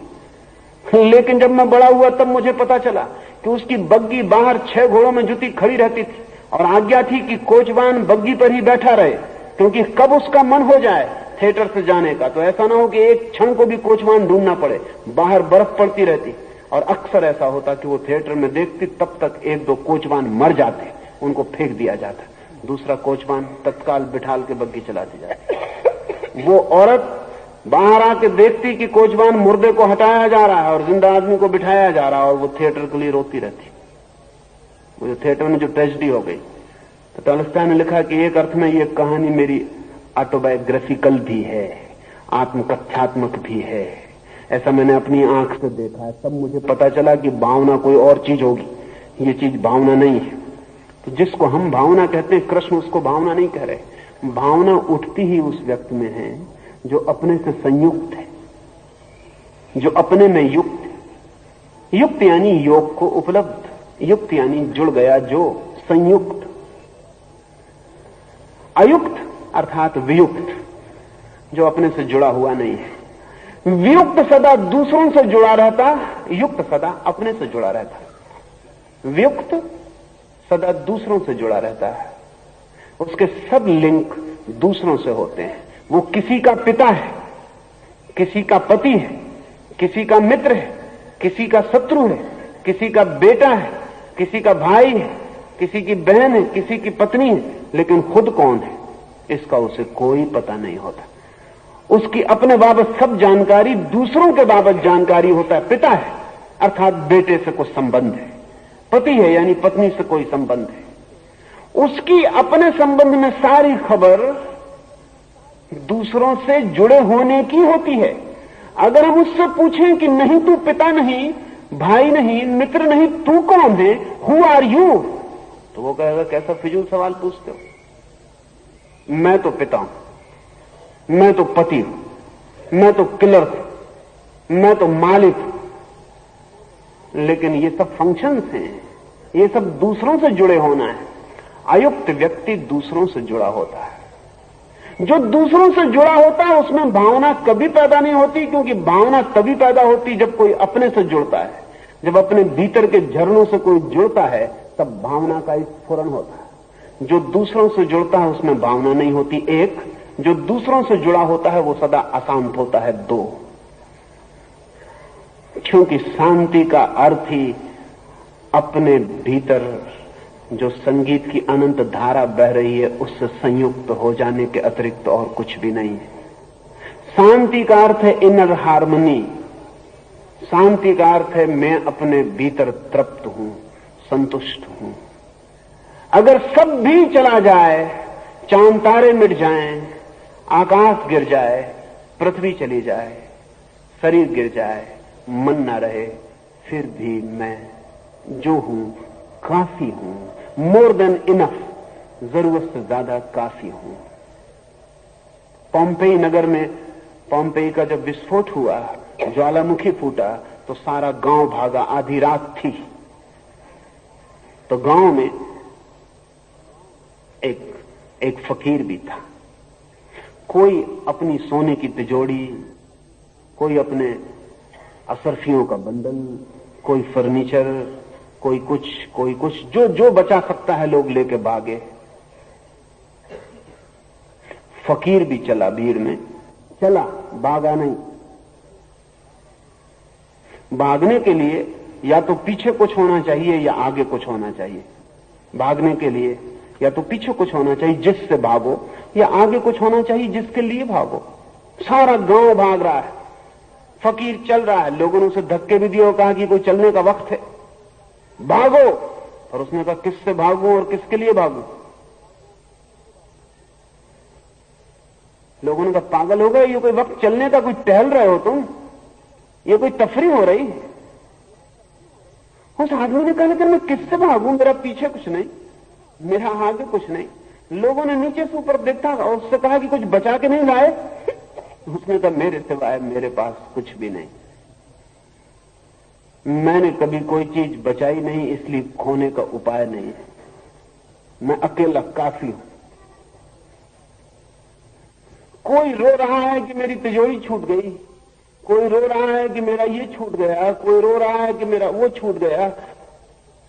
लेकिन जब मैं बड़ा हुआ तब मुझे पता चला कि उसकी बग्गी बाहर 6 घोड़ों में जुती खड़ी रहती थी और आज्ञा थी कि कोचवान बग्गी पर ही बैठा रहे, क्योंकि कब उसका मन हो जाए थिएटर से जाने का तो ऐसा ना हो कि एक क्षण को भी कोचवान ढूंढना पड़े। बाहर बर्फ पड़ती रहती और अक्सर ऐसा होता कि वो थिएटर में देखती, तब तक 1-2 कोचवान मर जाते, उनको फेंक दिया जाता, दूसरा कोचवान तत्काल बिठाल के बग्गी चलाती जाती। वो औरत बाहर आके देखती कि कोचवान मुर्दे को हटाया जा रहा है और जिंदा आदमी को बिठाया जा रहा है, और वो थिएटर के लिए रोती रहती। वो थिएटर में जो ट्रेजेडी हो गई। तो टॉलस्टॉय ने लिखा कि एक अर्थ में ये कहानी मेरी ऑटोबायोग्राफिकल भी है, आत्मकथ्यात्मक भी है। ऐसा मैंने अपनी आंख से देखा है। तब मुझे पता चला कि भावना कोई और चीज होगी, ये चीज भावना नहीं है। तो जिसको हम भावना कहते हैं, कृष्ण उसको भावना नहीं कह रहे। भावना उठती ही उस व्यक्ति में है जो अपने से संयुक्त है, जो अपने में युक्त है। युक्त यानी योग को उपलब्ध, युक्त यानी जुड़ गया, जो संयुक्त। अयुक्त अर्थात वियुक्त, जो अपने से जुड़ा हुआ नहीं है। वियुक्त सदा दूसरों से जुड़ा रहता, युक्त सदा अपने से जुड़ा रहता। वियुक्त सदा दूसरों से जुड़ा रहता है, उसके सब लिंक दूसरों से होते हैं। वो किसी का पिता है, किसी का पति है, किसी का मित्र है, किसी का शत्रु है, किसी का बेटा है, किसी का भाई है, किसी की बहन है, किसी की पत्नी है, लेकिन खुद कौन है इसका उसे कोई पता नहीं होता। उसकी अपने बाबत सब जानकारी दूसरों के बाबत जानकारी होता है। पिता है अर्थात बेटे से कोई संबंध है, पति है यानी पत्नी से कोई संबंध है। उसकी अपने संबंध में सारी खबर दूसरों से जुड़े होने की होती है। अगर हम उससे पूछें कि नहीं तू पिता नहीं, भाई नहीं, मित्र नहीं, तू कौन है, हु आर यू, तो वो कहेगा कैसा फिजूल सवाल पूछते हो, मैं तो पिता हूं, मैं तो पति हूं, मैं तो क्लर्क हूं, मैं तो मालिक हूं। लेकिन ये सब फंक्शंस हैं, ये सब दूसरों से जुड़े होना है। अयुक्त व्यक्ति दूसरों से जुड़ा होता है। जो दूसरों से जुड़ा होता है उसमें भावना कभी पैदा नहीं होती, क्योंकि भावना तभी पैदा होती जब कोई अपने से जुड़ता है। जब अपने भीतर के झरनों से कोई जुड़ता है तब भावना का स्फुरण होता है। जो दूसरों से जुड़ता है उसमें भावना नहीं होती, एक। जो दूसरों से जुड़ा होता है वो सदा अशांत होता है, दो। क्योंकि शांति का अर्थ ही अपने भीतर जो संगीत की अनंत धारा बह रही है उससे संयुक्त हो जाने के अतिरिक्त और कुछ भी नहीं है। शांति का अर्थ है इनर हार्मनी। शांति का अर्थ है मैं अपने भीतर तृप्त हूं, संतुष्ट हूं। अगर सब भी चला जाए, चांद तारे मिट जाएं, आकाश गिर जाए, पृथ्वी चली जाए, शरीर गिर जाए, मन ना रहे, फिर भी मैं जो हूं काफी हूं, मोर देन इनफ, जरूरत से ज्यादा काफी हूं। पोम्पेई नगर में, पोम्पेई का जब विस्फोट हुआ, ज्वालामुखी फूटा, तो सारा गांव भागा, आधी रात थी। तो गांव में एक फकीर भी था। कोई अपनी सोने की तिजोरी, कोई अपने असरफियों का बंडल, कोई फर्नीचर, कोई कुछ जो बचा सकता है लोग लेके भागे। फकीर भी चला, भीड़ में चला, भागा नहीं। भागने के लिए या तो पीछे कुछ होना चाहिए या आगे कुछ होना चाहिए। भागने के लिए या तो पीछे कुछ होना चाहिए जिससे भागो, या आगे कुछ होना चाहिए जिसके लिए भागो। सारा गांव भाग रहा है, फकीर चल रहा है। लोगों ने उसे धक्के भी दिए और कहा कि कोई चलने का वक्त है, भागो। और उसने कहा किससे भागूं और किसके लिए भागूं? लोगों ने कहा पागल हो गए, ये कोई वक्त चलने का, कोई टहल रहे हो तुम, ये कोई तफरी हो रही। उस आदमी ने कहा लेकिन मैं किससे भागूं, मेरा पीछे कुछ नहीं, मेरा आगे कुछ नहीं। लोगों ने नीचे से ऊपर देखा और उससे कहा कि कुछ बचा के नहीं लाए? उसने कहा मेरे सिवाय मेरे पास कुछ भी नहीं, मैंने कभी कोई चीज बचाई नहीं, इसलिए खोने का उपाय नहीं है, मैं अकेला काफी हूं। कोई रो रहा है कि मेरी तिजोरी छूट गई, कोई रो रहा है कि मेरा ये छूट गया, कोई रो रहा है कि मेरा वो छूट गया।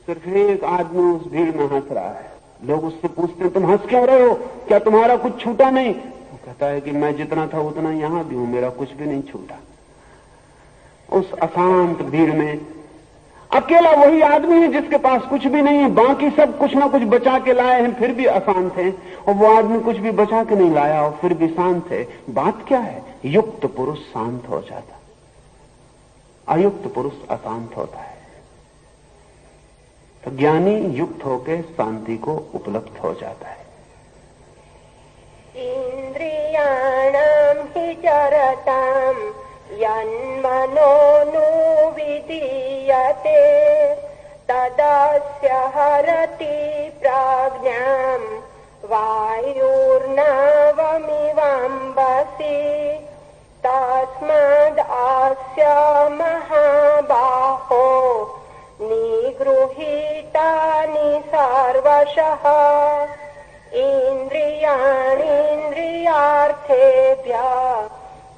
सिर्फ एक आदमी उस भीड़ में हंस रहा है। लोग उससे पूछते हैं तुम हंस क्यों रहे हो, क्या तुम्हारा कुछ छूटा नहीं? वो कहता है कि मैं जितना था उतना यहां भी हूं, मेरा कुछ भी नहीं छूटा। उस अशांत भीड़ में अकेला वही आदमी है जिसके पास कुछ भी नहीं है, बाकी सब कुछ ना कुछ बचा के लाए हैं फिर भी अशांत है, और वो आदमी कुछ भी बचा के नहीं लाया और फिर भी शांत है। बात क्या है? युक्त पुरुष शांत हो जाता, अयुक्त पुरुष अशांत होता है। तो ज्ञानी युक्त होकर शांति को उपलब्ध हो जाता है। इंद्रियाणां हि चरतां यन्मनोनु विधीयते तदस्य हरति प्राज्ञां वायुर्नावमिवाम्बसि तस्मादस्य महाबाहो निगृहीतानि सर्वशः इंद्रियाणीन्द्रियार्थेभ्यः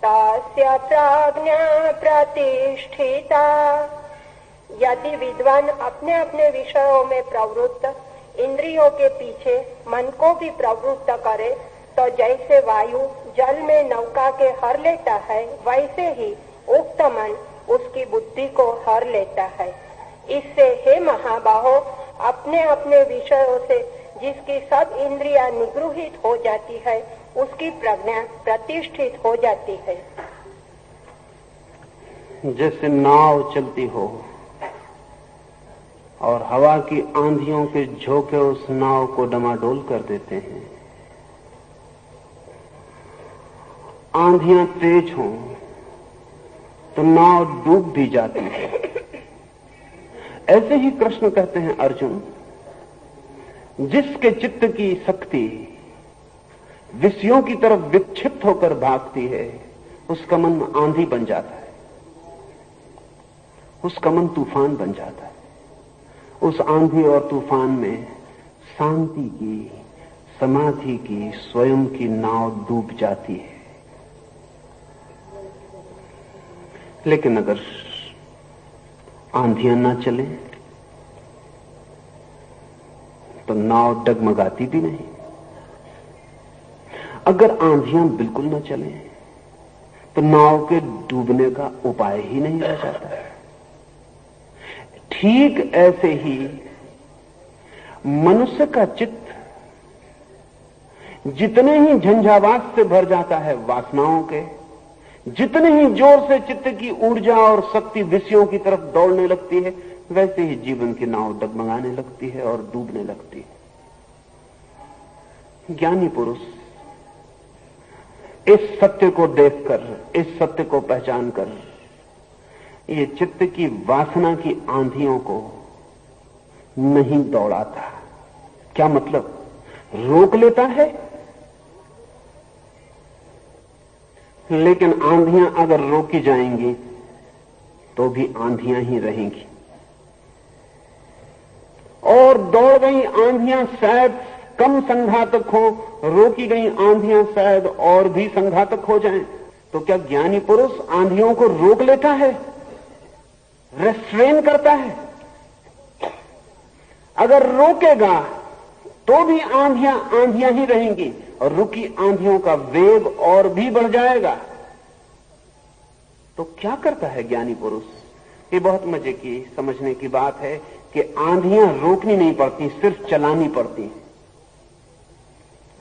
तस्य प्राज्ञा प्रतिष्ठिता। यदि विद्वान अपने अपने विषयों में प्रवृत्त इंद्रियों के पीछे मन को भी प्रवृत्त करे, तो जैसे वायु जल में नौका के हर लेता है, वैसे ही उक्त मन उसकी बुद्धि को हर लेता है। इससे हे महाबाहो, अपने अपने विषयों से जिसकी सब इंद्रियां निगृहित हो जाती है, उसकी प्रज्ञा प्रतिष्ठित हो जाती है। जैसे नाव चलती हो और हवा की आंधियों के झोंके उस नाव को डमाडोल कर देते हैं, आंधियां तेज हों तो नाव डूब भी जाती है। ऐसे ही कृष्ण कहते हैं अर्जुन, जिसके चित्त की शक्ति विषयों की तरफ विक्षिप्त होकर भागती है, उसका मन आंधी बन जाता है, उसका मन तूफान बन जाता है। उस आंधी और तूफान में शांति की, समाधि की, स्वयं की नाव डूब जाती है। लेकिन अगर आंधियां ना चले तो नाव डगमगाती भी नहीं। अगर आंधियां बिल्कुल न चले तो नाव के डूबने का उपाय ही नहीं रह जाता है। ठीक ऐसे ही मनुष्य का चित्त जितने ही झंझावात से भर जाता है वासनाओं के, जितने ही जोर से चित्त की ऊर्जा और शक्ति विषयों की तरफ दौड़ने लगती है, वैसे ही जीवन की नाव डगमगाने लगती है और डूबने लगती है। ज्ञानी पुरुष इस सत्य को देखकर, इस सत्य को पहचान कर ये चित्त की वासना की आंधियों को नहीं दौड़ाता। क्या मतलब? रोक लेता है, लेकिन आंधियां अगर रोकी जाएंगी तो भी आंधियां ही रहेंगी, और दौड़ गई आंधियां शायद कम संघातक हो, रोकी गई आंधियां शायद और भी संघातक हो जाएं। तो क्या ज्ञानी पुरुष आंधियों को रोक लेता है, रेस्ट्रेन करता है? अगर रोकेगा तो भी आंधियां आंधियां ही रहेंगी, और रुकी आंधियों का वेग और भी बढ़ जाएगा। तो क्या करता है ज्ञानी पुरुष? ये बहुत मजे की समझने की बात है कि आंधियां रोकनी नहीं पड़ती, सिर्फ चलानी पड़ती।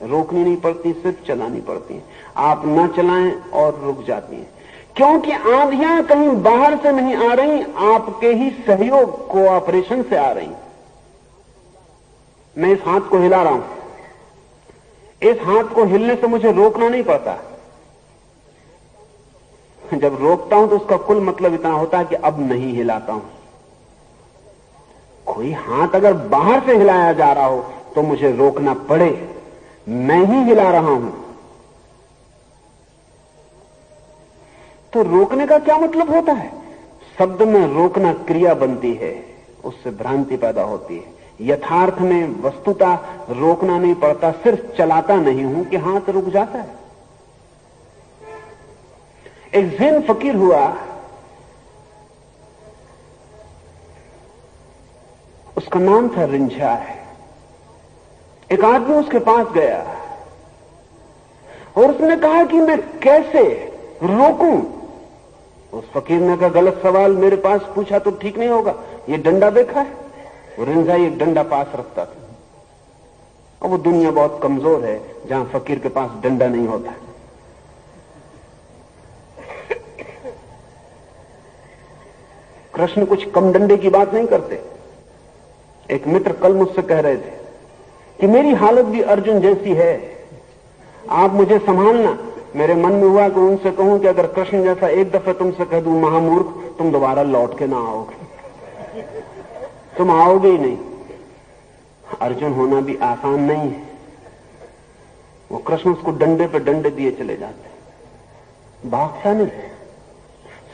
रोकनी नहीं पड़ती, सिर्फ चलानी पड़ती। आप न चलाएं और रुक जाती हैं, क्योंकि आंधियां कहीं बाहर से नहीं आ रही, आपके ही सहयोग, कोऑपरेशन से आ रही। मैं इस हाथ को हिला रहा हूं, इस हाथ को हिलने से मुझे रोकना नहीं पड़ता। जब रोकता हूं तो उसका कुल मतलब इतना होता है कि अब नहीं हिलाता हूं। कोई हाथ अगर बाहर से हिलाया जा रहा हो तो मुझे रोकना पड़े, मैं ही हिला रहा हूं। तो रोकने का क्या मतलब होता है? शब्द में रोकना क्रिया बनती है, उससे भ्रांति पैदा होती है। यथार्थ में वस्तुतः रोकना नहीं पड़ता, सिर्फ चलाता नहीं हूं कि हाथ रुक जाता है। एक ज़ेन फकीर हुआ, उसका नाम था रिंझाई। एक आदमी उसके पास गया और उसने कहा कि मैं कैसे रोकूं? उस फकीर ने कहा, गलत सवाल मेरे पास पूछा तो ठीक नहीं होगा। ये डंडा देखा है? रिंझाई एक डंडा पास रखता था, और वो दुनिया बहुत कमजोर है जहां फकीर के पास डंडा नहीं होता। कृष्ण कुछ कम डंडे की बात नहीं करते। एक मित्र कल मुझसे कह रहे थे कि मेरी हालत भी अर्जुन जैसी है, आप मुझे संभालना। मेरे मन में हुआ कि उनसे कहूं कि अगर कृष्ण जैसा एक दफे तुमसे कह दूं महामूर्ख, तुम दोबारा लौट के ना आओगे, तुम आओगे ही नहीं। अर्जुन होना भी आसान नहीं है। वो कृष्ण उसको डंडे पे डंडे दिए चले जाते, भागता नहीं।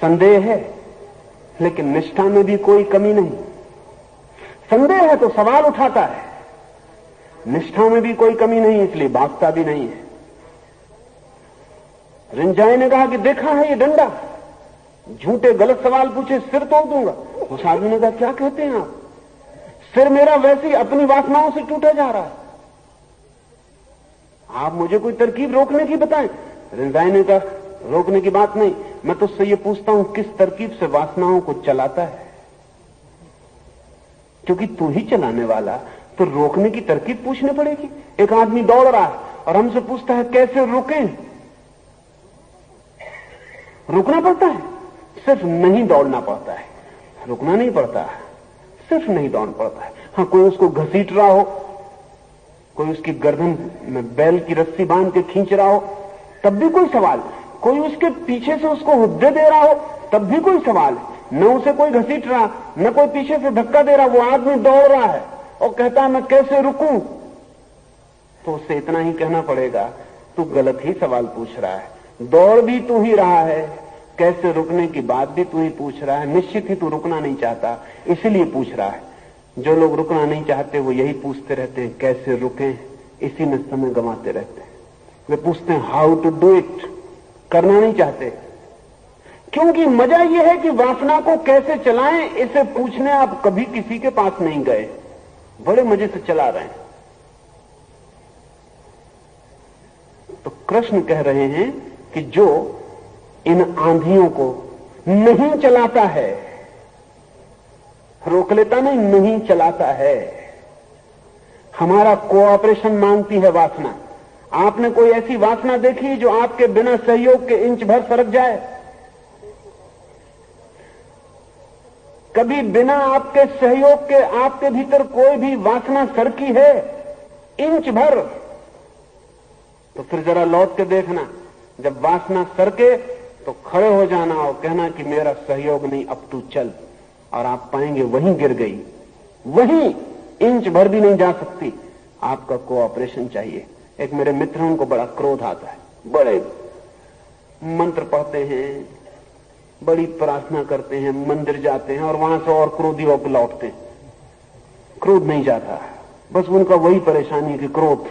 संदेह है लेकिन निष्ठा में भी कोई कमी नहीं। संदेह है तो सवाल उठाता है, निष्ठा में भी कोई कमी नहीं, इसलिए भागता भी नहीं है। रिंझाई ने कहा कि देखा है ये डंडा, झूठे गलत सवाल पूछे सिर तोड़ दूंगा। उस आदमी ने कहा, क्या कहते हैं आप? सिर मेरा वैसे ही अपनी वासनाओं से टूटा जा रहा है, आप मुझे कोई तरकीब रोकने की बताएं। रिंझाई ने कहा, रोकने की बात नहीं, मैं तुझसे ये पूछता हूं किस तरकीब से वासनाओं को चलाता है? क्योंकि तू ही चलाने वाला, तो रोकने की तरकीब पूछनी पड़ेगी। एक आदमी दौड़ रहा है और हमसे पूछता है कैसे रोकें? रुकना पड़ता है, सिर्फ नहीं दौड़ना पड़ता है। रुकना नहीं पड़ता, सिर्फ नहीं दौड़ना पड़ता है। हाँ, कोई उसको घसीट रहा हो, कोई उसकी गर्दन में बैल की रस्सी बांध के खींच रहा हो, तब भी कोई सवाल। कोई उसके पीछे से उसको हुद्दे दे रहा हो, तब भी कोई सवाल। न उसे कोई घसीट रहा, न कोई पीछे से धक्का दे रहा, वो आदमी दौड़ रहा है और कहता है मैं कैसे रुकूं? तो उससे इतना ही कहना पड़ेगा, तू गलत ही सवाल पूछ रहा है। दौड़ भी तू ही रहा है, कैसे रुकने की बात भी तू ही पूछ रहा है। निश्चित ही तू रुकना नहीं चाहता, इसलिए पूछ रहा है। जो लोग रुकना नहीं चाहते वो यही पूछते रहते हैं कैसे रुकें, इसी में समय गंवाते रहते हैं। वे पूछते हैं हाउ टू डू इट, करना नहीं चाहते। क्योंकि मजा यह है कि वासना को कैसे चलाएं, इसे पूछने आप कभी किसी के पास नहीं गए, बड़े मजे से चला रहे हैं। तो कृष्ण कह रहे हैं कि जो इन आंधियों को नहीं चलाता है, रोक लेता नहीं चलाता है। हमारा कोऑपरेशन मांगती है वासना। आपने कोई ऐसी वासना देखी जो आपके बिना सहयोग के इंच भर सरक जाए? कभी बिना आपके सहयोग के आपके भीतर कोई भी वासना सरकी है इंच भर? तो फिर जरा लौट के देखना, जब वासना सरके तो खड़े हो जाना और कहना कि मेरा सहयोग नहीं, अब तू चल, और आप पाएंगे वहीं गिर गई, वहीं इंच भर भी नहीं जा सकती। आपका कोऑपरेशन चाहिए। एक मेरे मित्र हैं, उनको बड़ा क्रोध आता है, बड़े मंत्र पढ़ते हैं, बड़ी प्रार्थना करते हैं, मंदिर जाते हैं और वहां से और क्रोधी होकर लौटते हैं। क्रोध नहीं जाता, बस उनका वही परेशानी है कि क्रोध।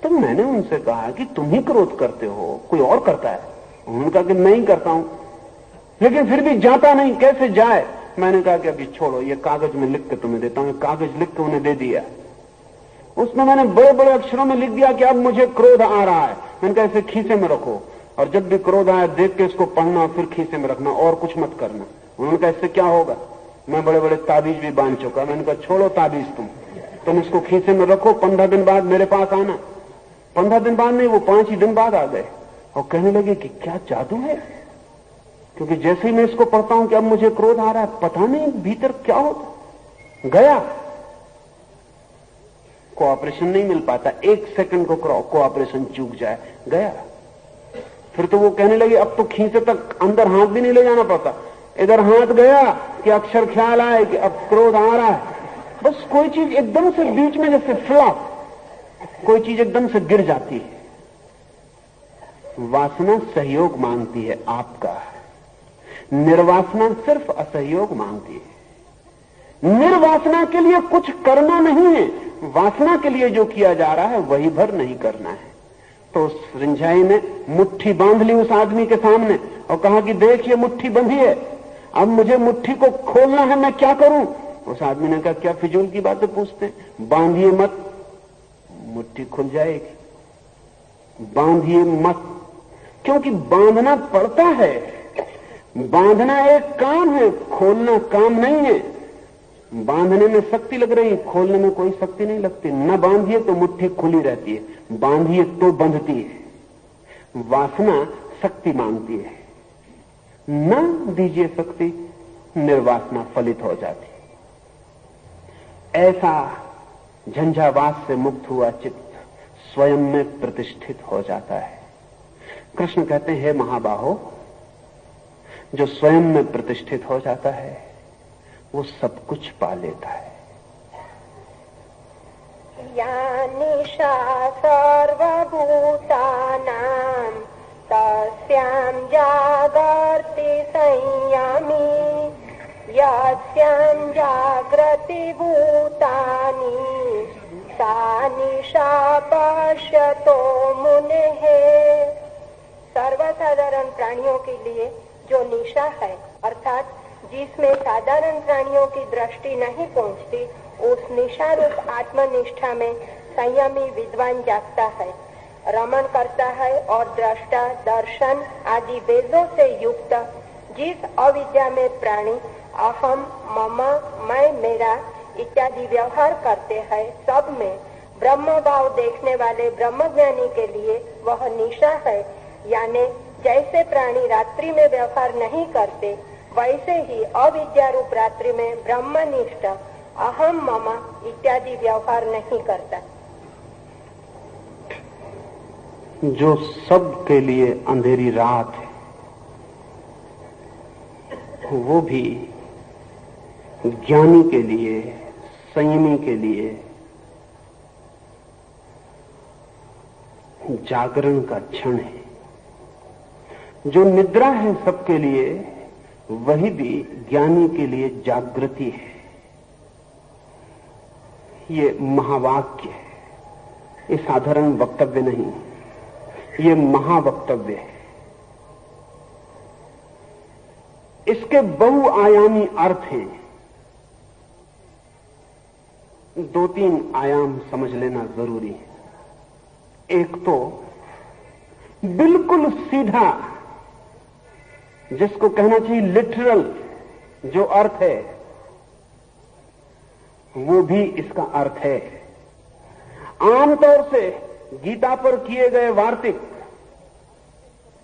तो मैंने उनसे कहा कि तुम ही क्रोध करते हो, कोई और करता है? उन्होंने कहा कि मैं ही करता हूं, लेकिन फिर भी जाता नहीं, कैसे जाए? मैंने कहा कि अभी छोड़ो, ये कागज में लिख के तुम्हें देता हूं। कागज लिख के उन्हें दे दिया, उसमें मैंने बड़े बड़े अक्षरों में लिख दिया कि अब मुझे क्रोध आ रहा है। मैंने कहा इसे खीसे में रखो, और जब भी क्रोध आए देख के इसको पढ़ना और फिर खीसे में रखना, और कुछ मत करना। उन्होंने कहा इससे क्या होगा? मैं बड़े बड़े ताबीज भी बांध चुका। मैंने कहा छोड़ो ताबीज, तुम इसको खीसे में रखो, 15 दिन बाद मेरे पास आना। 15 दिन बाद नहीं, वो 5 ही दिन बाद आ गए और कहने लगे कि क्या जादू है, क्योंकि जैसे ही मैं इसको पढ़ता हूं कि अब मुझे क्रोध आ रहा है, पता नहीं भीतर क्या होता। गया, कोऑपरेशन नहीं मिल पाता, 1 सेकंड को कोऑपरेशन चूक जाए, गया। फिर तो वो कहने लगे अब तो खींचे तक अंदर हाथ भी नहीं ले जाना पड़ता, इधर हाथ गया कि अक्षर ख्याल आए कि अब क्रोध आ रहा है। बस कोई चीज एकदम से बीच में जैसे फ्लॉप, कोई चीज एकदम से गिर जाती है। वासना सहयोग मांगती है आपका, निर्वासना सिर्फ असहयोग मांगती है। निर्वासना के लिए कुछ करना नहीं है, वासना के लिए जो किया जा रहा है वही भर नहीं करना है। तो उस रिंझाई ने मुट्ठी बांध ली उस आदमी के सामने और कहा कि देख ये मुट्ठी बंधी है, अब मुझे मुट्ठी को खोलना है, मैं क्या करूं? उस आदमी ने कहा क्या फिजूल की बातें पूछते हैं, बांधिए मत, मुट्ठी खुल जाएगी। बांधिए मत, क्योंकि बांधना पड़ता है, बांधना एक काम है, खोलना काम नहीं है। बांधने में शक्ति लग रही, खोलने में कोई शक्ति नहीं लगती। न बांधिए तो मुट्ठी खुली रहती है, बांधिए तो बंधती है। वासना शक्ति मांगती है, न दीजिए शक्ति, निर्वासना फलित हो जाती है। ऐसा झंझावात से मुक्त हुआ चित्त स्वयं में प्रतिष्ठित हो जाता है। कृष्ण कहते हैं, हे महाबाहो, जो स्वयं में प्रतिष्ठित हो जाता है वो सब कुछ पा लेता है। या निशा सर्वभूतानां तस्यां जागर्ति संयमी, यस्यां जागृति भूतानि सा निशा पश्यतो मुनेः। सर्वसाधारण प्राणियों के लिए जो निशा है, अर्थात जिसमें साधारण प्राणियों की दृष्टि नहीं पहुंचती, उस निशा रूप आत्मनिष्ठा में संयमी विद्वान जागता है, रमण करता है और दृष्टा, दर्शन आदि वेदों से युक्त जिस अविद्या में प्राणी अहम, मम, मैं, मेरा इत्यादि व्यवहार करते हैं, सब में ब्रह्म भाव देखने वाले ब्रह्मज्ञानी के लिए वह निशा है। यानी जैसे प्राणी रात्रि में व्यवहार नहीं करते, वैसे ही अविद्या रूप रात्रि में ब्रह्मनिष्ठ अहम, मम इत्यादि व्यवहार नहीं करता। जो सब के लिए अंधेरी रात है, वो भी ज्ञानी के लिए, संयमी के लिए जागरण का क्षण है। जो निद्रा है सबके लिए, वही भी ज्ञानी के लिए जागृति है। ये महावाक्य है, ये साधारण वक्तव्य नहीं, ये महावक्तव्य है। इसके बहुआयामी अर्थ हैं। 2-3 आयाम समझ लेना जरूरी है। एक तो बिल्कुल सीधा, जिसको कहना चाहिए लिटरल जो अर्थ है, वो भी इसका अर्थ है। आमतौर से गीता पर किए गए वार्तिक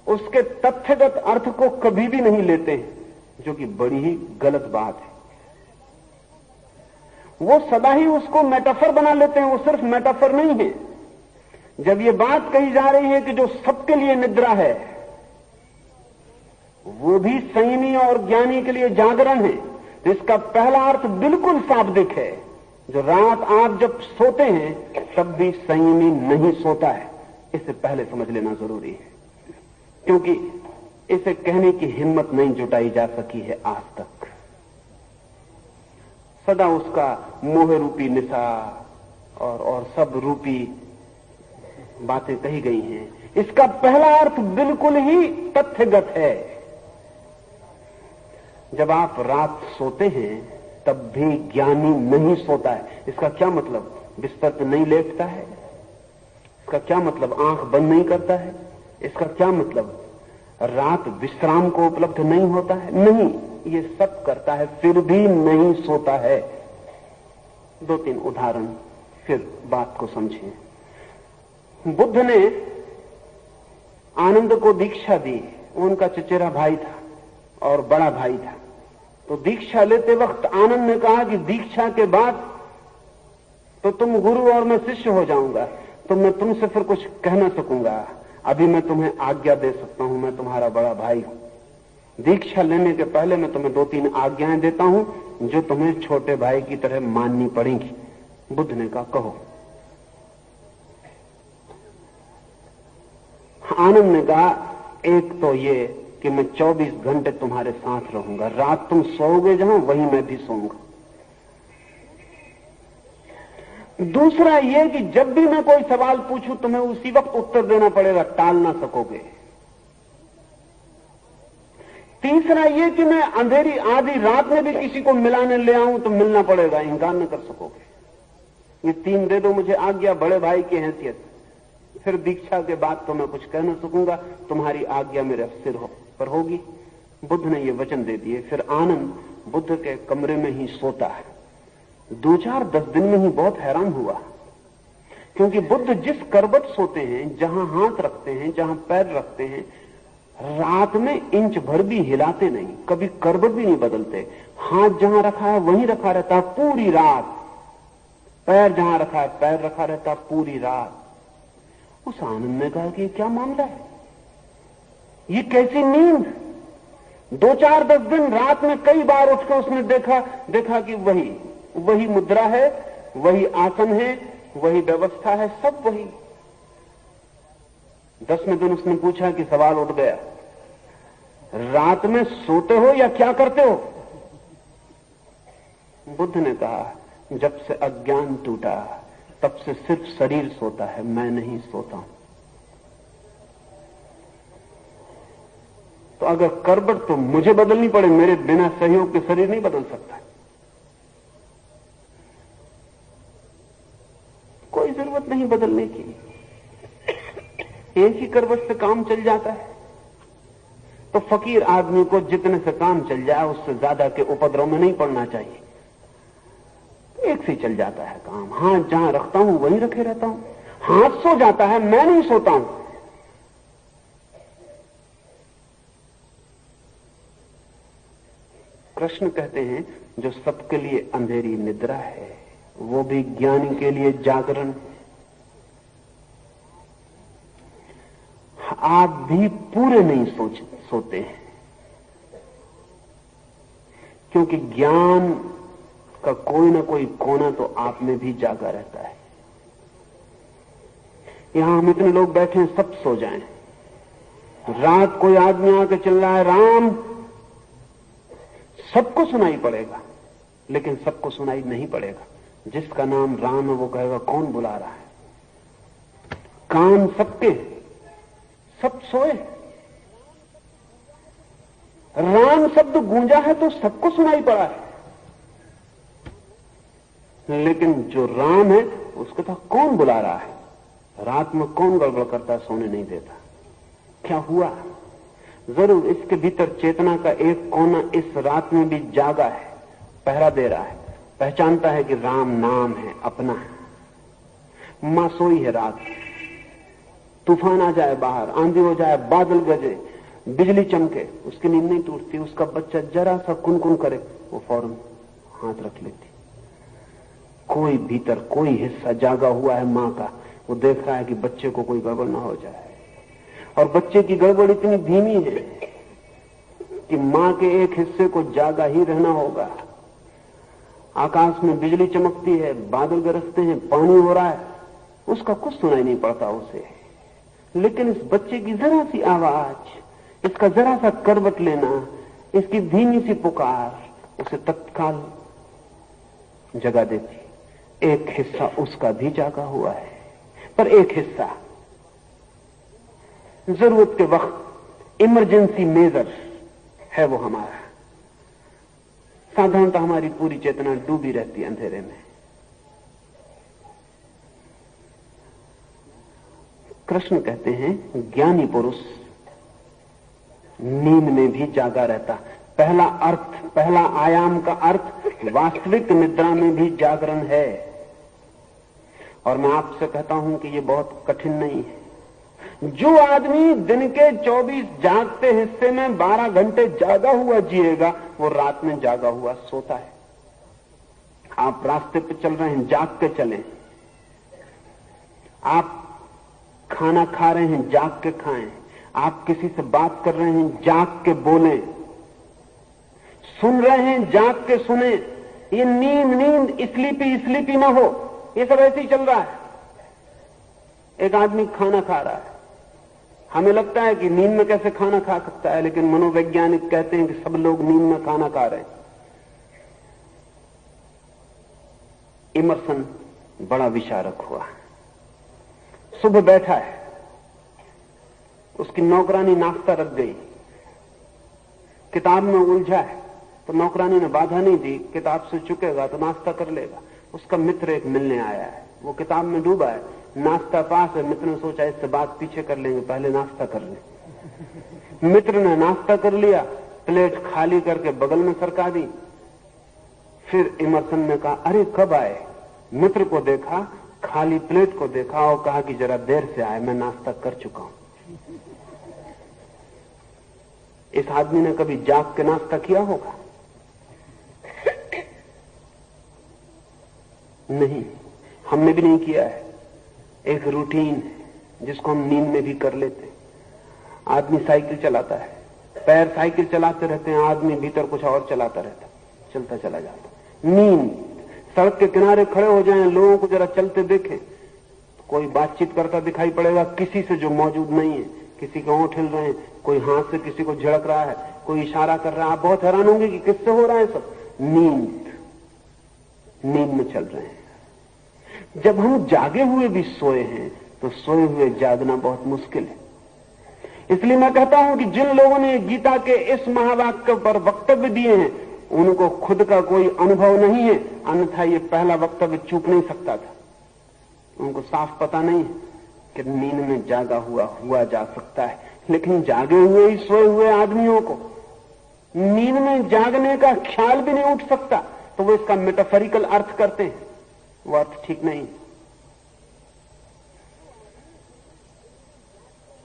उसके तथ्यगत अर्थ को कभी भी नहीं लेते, जो कि बड़ी ही गलत बात है। वो सदा ही उसको मेटाफर बना लेते हैं। वो सिर्फ मेटाफर नहीं है। जब ये बात कही जा रही है कि जो सबके लिए निद्रा है, वो भी संयमी और ज्ञानी के लिए जागरण है। तो इसका पहला अर्थ बिल्कुल शाब्दिक है। जो रात आप जब सोते हैं तब भी संयमी नहीं सोता है, इसे पहले समझ लेना जरूरी है, क्योंकि इसे कहने की हिम्मत नहीं जुटाई जा सकी है आज तक। सदा उसका मोह रूपी निशा और सब रूपी बातें कही गई हैं। इसका पहला अर्थ बिल्कुल ही तथ्यगत है। जब आप रात सोते हैं तब भी ज्ञानी नहीं सोता है। इसका क्या मतलब? बिस्तर पर नहीं लेटता है। इसका क्या मतलब? आंख बंद नहीं करता है। इसका क्या मतलब? रात विश्राम को उपलब्ध नहीं होता है। नहीं, ये सब करता है फिर भी नहीं सोता है। 2-3 उदाहरण फिर बात को समझें। बुद्ध ने आनंद को दीक्षा दी। उनका चचेरा भाई था और बड़ा भाई था। तो दीक्षा लेते वक्त आनंद ने कहा कि दीक्षा के बाद तो तुम गुरु और मैं शिष्य हो जाऊंगा, तो मैं तुमसे फिर कुछ कह ना सकूंगा। अभी मैं तुम्हें आज्ञा दे सकता हूं, मैं तुम्हारा बड़ा भाई हूं। दीक्षा लेने के पहले मैं तुम्हें 2-3 आज्ञाएं देता हूं जो तुम्हें छोटे भाई की तरह माननी पड़ेंगी। बुद्ध ने कहा, कहो। आनंद ने कहा, एक तो ये कि मैं 24 घंटे तुम्हारे साथ रहूंगा। रात तुम सोओगे जहां, वहीं मैं भी सोऊंगा। दूसरा यह कि जब भी मैं कोई सवाल पूछूं तुम्हें उसी वक्त उत्तर देना पड़ेगा, टाल ना सकोगे। तीसरा यह कि मैं अंधेरी आधी रात में भी किसी को मिलाने ले आऊं तो मिलना पड़ेगा, इंकार न कर सकोगे। ये 3 दे दो मुझे आज्ञा बड़े भाई की हैसियत। फिर दीक्षा के बाद तो मैं कुछ कह न सकूंगा, तुम्हारी आज्ञा मेरे सिर पर होगी। बुद्ध ने ये वचन दे दिए। फिर आनंद बुद्ध के कमरे में ही सोता है। 2-4-10 दिन में ही बहुत हैरान हुआ, क्योंकि बुद्ध जिस करवट सोते हैं, जहां हाथ रखते हैं, जहां पैर रखते हैं, रात में इंच भर भी हिलाते नहीं, कभी करवट भी नहीं बदलते। हाथ जहां रखा है वहीं रखा रहता है पूरी रात। पैर जहां रखा है पैर रखा रहता पूरी रात। उस आनंद ने कहा कि क्या मामला है, ये कैसी नींद? 2-4-10 दिन रात में कई बार उठकर उसने देखा कि वही मुद्रा है, वही आसन है, वही व्यवस्था है, सब वही। 10वें दिन उसने पूछा कि सवाल उठ गया, रात में सोते हो या क्या करते हो? बुद्ध ने कहा, जब से अज्ञान टूटा तब से सिर्फ शरीर सोता है, मैं नहीं सोता हूं। तो अगर करवट तो मुझे बदलनी पड़े, मेरे बिना सहयोग के शरीर नहीं बदल सकता। कोई जरूरत नहीं बदलने की, एक ही करवट से काम चल जाता है। तो फकीर आदमी को जितने से काम चल जाए उससे ज्यादा के उपद्रव में नहीं पड़ना चाहिए। एक से चल जाता है काम। हाथ जहां रखता हूं वहीं रखे रहता हूं। हाथ सो जाता है, मैं नहीं सोता हूं। कृष्ण कहते हैं, जो सबके लिए अंधेरी निद्रा है वो भी ज्ञानी के लिए जागरण। आप भी पूरे नहीं सोते हैं, क्योंकि ज्ञान का कोई ना कोई कोना तो आप में भी जागा रहता है। यहां हम इतने लोग बैठे हैं, सब सो जाएं। रात कोई आदमी आके चिल्ला रहा है राम, सबको सुनाई पड़ेगा, लेकिन सबको सुनाई नहीं पड़ेगा। जिसका नाम राम है वो कहेगा कौन बुला रहा है। कान सबके, सब सोए। राम शब्द गूंजा है तो सबको सुनाई पड़ा है, लेकिन जो राम है उसको तो कौन बुला रहा है। रात में कौन गड़बड़ करता है, सोने नहीं देता। क्या हुआ? जरूर इसके भीतर चेतना का एक कोना इस रात में भी जागा है, पहरा दे रहा है, पहचानता है कि राम नाम है, अपना है। मां सोई है रात, तूफान आ जाए बाहर, आंधी हो जाए, बादल गरजे, बिजली चमके, उसकी नींद नहीं टूटती। उसका बच्चा जरा सा कुनकुन करे, वो फौरन हाथ रख लेती। कोई भीतर कोई हिस्सा जागा हुआ है मां का, वो देख रहा है कि बच्चे को कोई गड़बड़ ना हो जाए। और बच्चे की गड़बड़ इतनी धीमी है, उसकी मां के एक हिस्से को जागा ही रहना होगा। आकाश में बिजली चमकती है, बादल गरजते हैं, पानी हो रहा है, उसका कुछ सुनाई नहीं पड़ता उसे। लेकिन इस बच्चे की जरा सी आवाज, इसका जरा सा करवट लेना, इसकी धीमी सी पुकार उसे तत्काल जगा देती। एक हिस्सा उसका भी जागा हुआ है, पर एक हिस्सा जरूरत के वक्त इमरजेंसी मेजर है वो हमारा। साधारणतः हमारी पूरी चेतना डूबी रहती है अंधेरे में। कृष्ण कहते हैं ज्ञानी पुरुष नींद में भी जागा रहता। पहला अर्थ, पहला आयाम का अर्थ वास्तविक निद्रा में भी जागरण है। और मैं आपसे कहता हूं कि ये बहुत कठिन नहीं है। जो आदमी दिन के 24 जागते हिस्से में 12 घंटे जागा हुआ जिएगा, वो रात में जागा हुआ सोता है। आप रास्ते पे चल रहे हैं, जाग के चलें। आप खाना खा रहे हैं, जाग के खाएं। आप किसी से बात कर रहे हैं, जाग के बोलें। सुन रहे हैं, जाग के सुने। ये नींद स्लीपी ना हो, ये सब ऐसे ही चल रहा है। एक आदमी खाना खा रहा है, हमें लगता है कि नींद में कैसे खाना खा सकता है, लेकिन मनोवैज्ञानिक कहते हैं कि सब लोग नींद में खाना खा रहे हैं। इमर्सन बड़ा विचारक हुआ। सुबह बैठा है, उसकी नौकरानी नाश्ता रख गई, किताब में उलझा है, तो नौकरानी ने बाधा नहीं दी, किताब से चुकेगा तो नाश्ता कर लेगा। उसका मित्र एक मिलने आया है, वो किताब में डूबा है, नाश्ता पास है। मित्र ने सोचा इससे बात पीछे कर लेंगे, पहले नाश्ता कर लें। मित्र ने नाश्ता कर लिया, प्लेट खाली करके बगल में सरका दी। फिर इमर्सन ने कहा, अरे कब आए? मित्र को देखा, खाली प्लेट को देखा और कहा कि जरा देर से आए, मैं नाश्ता कर चुका हूं। इस आदमी ने कभी जाग के नाश्ता किया होगा? नहीं, हमने भी नहीं किया है। एक रूटीन है जिसको हम नींद में भी कर लेते हैं। आदमी साइकिल चलाता है, पैर साइकिल चलाते रहते हैं, आदमी भीतर कुछ और चलाता रहता, चलता चला जाता। नींद, सड़क के किनारे खड़े हो जाएं, लोगों को जरा चलते देखें, कोई बातचीत करता दिखाई पड़ेगा किसी से जो मौजूद नहीं है। किसी के होंठ हिल रहे हैं, कोई हाथ से किसी को झड़क रहा है, कोई इशारा कर रहा है। आप बहुत हैरान होंगे कि किससे हो रहा है सब। नींद में चल रहे हैं। जब हम जागे हुए भी सोए हैं तो सोए हुए जागना बहुत मुश्किल है। इसलिए मैं कहता हूं कि जिन लोगों ने गीता के इस महावाक्य पर वक्तव्य दिए हैं, उनको खुद का कोई अनुभव नहीं है, अन्यथा ये पहला वक्तव्य चूक नहीं सकता था। उनको साफ पता नहीं है कि नींद में जागा हुआ जा सकता है। लेकिन जागे हुए ही सोए हुए आदमियों को नींद में जागने का ख्याल भी नहीं उठ सकता, तो वो इसका मेटाफोरिकल अर्थ करते हैं। वो अर्थ ठीक नहीं।